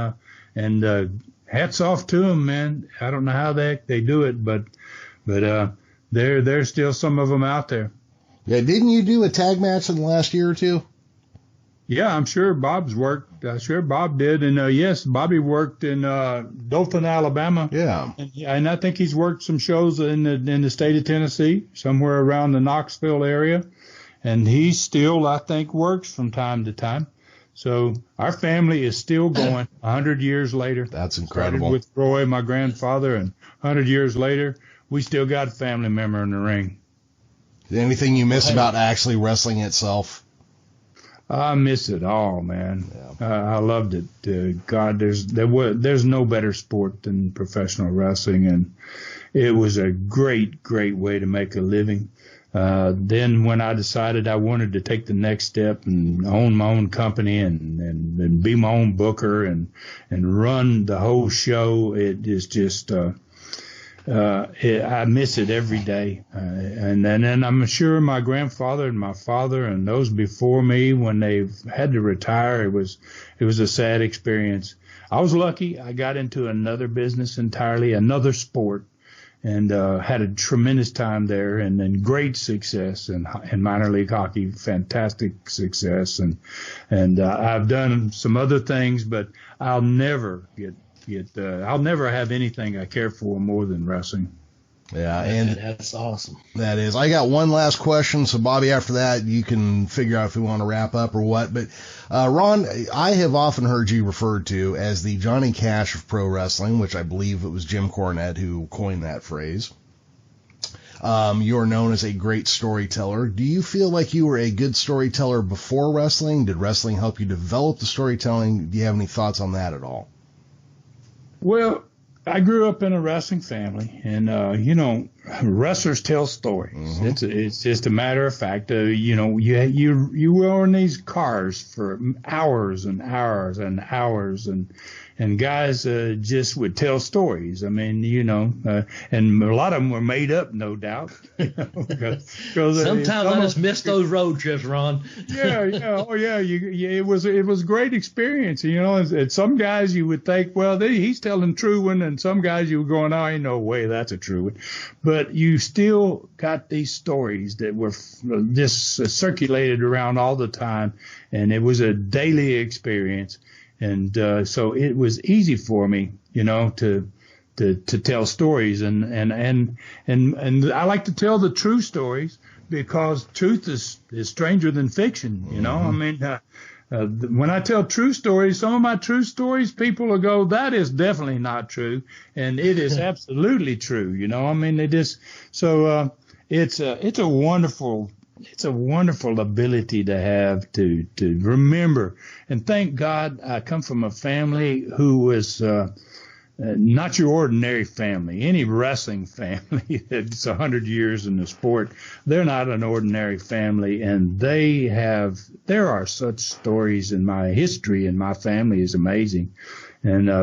hats off to them, man. I don't know how they do it, but there's still some of them out there. Yeah, didn't you do a tag match in the last year or two? Yeah, I'm sure Bob's worked. Sure Bob did, and yes, Bobby worked in Dothan, Alabama. Yeah, and I think he's worked some shows in the state of Tennessee, somewhere around the Knoxville area. And he still, I think, works from time to time. So our family is still going 100 years later. That's incredible. Started with Roy, my grandfather, and 100 years later, we still got a family member in the ring. Anything you miss about actually wrestling itself? I miss it all, man. Yeah. I loved it. God, there's no better sport than professional wrestling, and it was a great, great way to make a living. Then when I decided I wanted to take the next step and own my own company and be my own booker and run the whole show, it is just, I miss it every day. And then I'm sure my grandfather and my father and those before me, when they've had to retire, it was a sad experience. I was lucky. I got into another business entirely, another sport. And had a tremendous time there, and then great success in minor league hockey, fantastic success, and I've done some other things, but I'll never I'll never have anything I care for more than wrestling. Yeah, and that's awesome. That is. I got one last question, so Bobby, after that, you can figure out if we want to wrap up or what. But Ron, I have often heard you referred to as the Johnny Cash of pro wrestling, which I believe it was Jim Cornette who coined that phrase. You're known as a great storyteller. Do you feel like you were a good storyteller before wrestling? Did wrestling help you develop the storytelling? Do you have any thoughts on that at all? Well, I grew up in a wrestling family, and wrestlers tell stories. Mm-hmm. It's just a matter of fact. You were in these cars for hours and hours and hours, and guys just would tell stories. I mean, and a lot of them were made up, no doubt. Sometimes I just miss those road trips, Ron. It was a great experience. And some guys you would think, well, he's telling true one, and some guys you were going, oh, ain't no way that's a true one. But you still got these stories that were just circulated around all the time, and it was a daily experience. And so it was easy for me, to tell stories, and I like to tell the true stories because truth is stranger than fiction. I mean, when I tell true stories, some of my true stories, people will go, that is definitely not true, and it is absolutely true. I mean, it's a wonderful. It's a wonderful ability to have to remember. And thank God I come from a family who was not your ordinary family. Any wrestling family that's 100 years in the sport, they're not an ordinary family. And there are such stories in my history, and my family is amazing.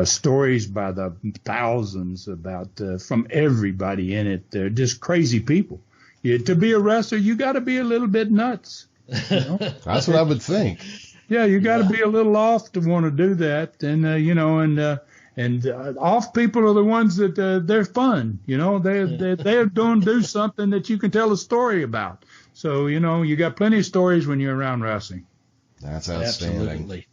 stories by the thousands about from everybody in it. They're just crazy people. To be a wrestler, you got to be a little bit nuts. You know? That's what I would think. Yeah, you got to be a little off to want to do that, and off people are the ones that they're fun. You know, they're going to do something that you can tell a story about. So you got plenty of stories when you're around wrestling. That's outstanding. Absolutely.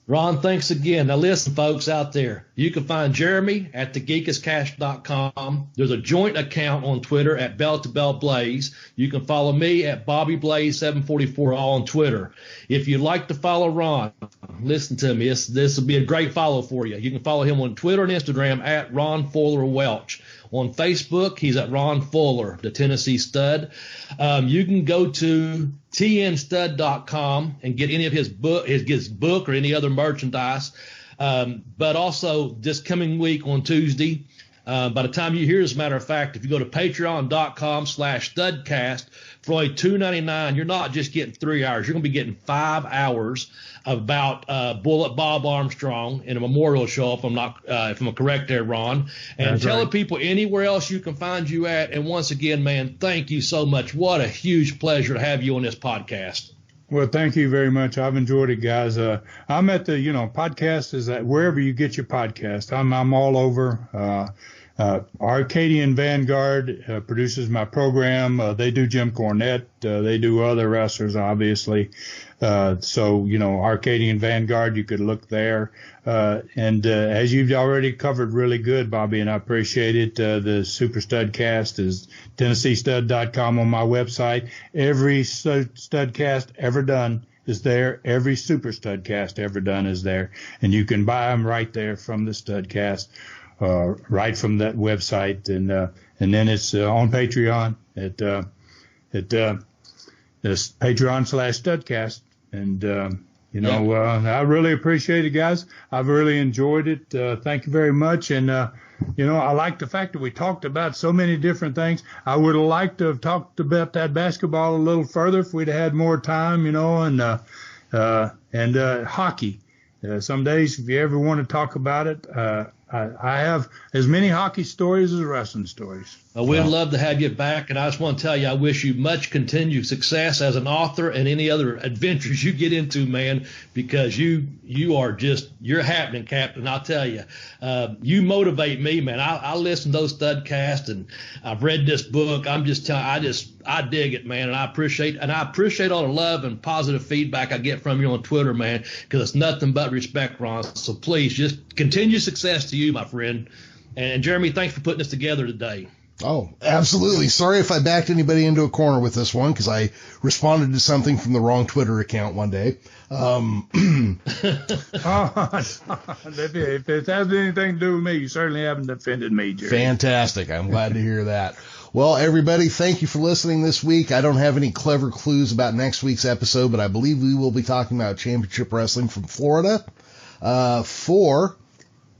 Ron, thanks again. Now listen, folks out there, you can find Jeremy at thegeekiscash.com. There's a joint account on Twitter at Bell to Bell Blaze. You can follow me at Bobby Blaze 744 all on Twitter. If you'd like to follow Ron, listen to me. This will be a great follow for you. You can follow him on Twitter and Instagram at Ron Fuller Welch. On Facebook, he's at Ron Fuller, the Tennessee Stud. You can go to tnstud.com and get any of his book or any other merchandise. But also this coming week on Tuesday, by the time you hear, as a matter of fact, if you go to patreon.com/studcast for only $2.99, you're not just getting 3 hours. You're going to be getting 5 hours about Bullet Bob Armstrong in a memorial show, if I'm correct there, Ron. And That's telling right. people anywhere else you can find you at. And once again, man, thank you so much. What a huge pleasure to have you on this podcast. Well, thank you very much. I've enjoyed it, guys. I'm at the, podcast is at wherever you get your podcast. I'm all over. Arcadian Vanguard produces my program. They do Jim Cornette. They do other wrestlers, obviously. So, Arcadian Vanguard, you could look there. And as you've already covered really good, Bobby, and I appreciate it, the Super Studcast is TennesseeStud.com on my website. Every Studcast ever done is there. Every Super Studcast ever done is there. And you can buy them right there from the Studcast, right from that website. And then it's on Patreon at Patreon/Studcast. And, I really appreciate it, guys. I've really enjoyed it. Thank you very much. And, I like the fact that we talked about so many different things. I would have liked to have talked about that basketball a little further if we'd had more time, and hockey. Some days, if you ever want to talk about it, I have as many hockey stories as wrestling stories. We'd love to have you back, and I just want to tell you I wish you much continued success as an author and any other adventures you get into, man, because you're happening, Captain. I'll tell you, you motivate me, man. I listen to those Studcasts, and I've read this book. I'm just telling you, I dig it, man, and I appreciate all the love and positive feedback I get from you on Twitter, man, because it's nothing but respect, Ron. So please just continue success to you, my friend. And Jeremy, thanks for putting this together today. Oh, absolutely. Sorry if I backed anybody into a corner with this one, because I responded to something from the wrong Twitter account one day. If it has anything to do with me, you certainly haven't offended me, Jerry. Fantastic. I'm glad to hear that. Well, everybody, thank you for listening this week. I don't have any clever clues about next week's episode, but I believe we will be talking about championship wrestling from Florida. For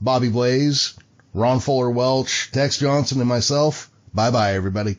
Bobby Blaze, Ron Fuller Welch, Tex Johnson, and myself, bye-bye, everybody.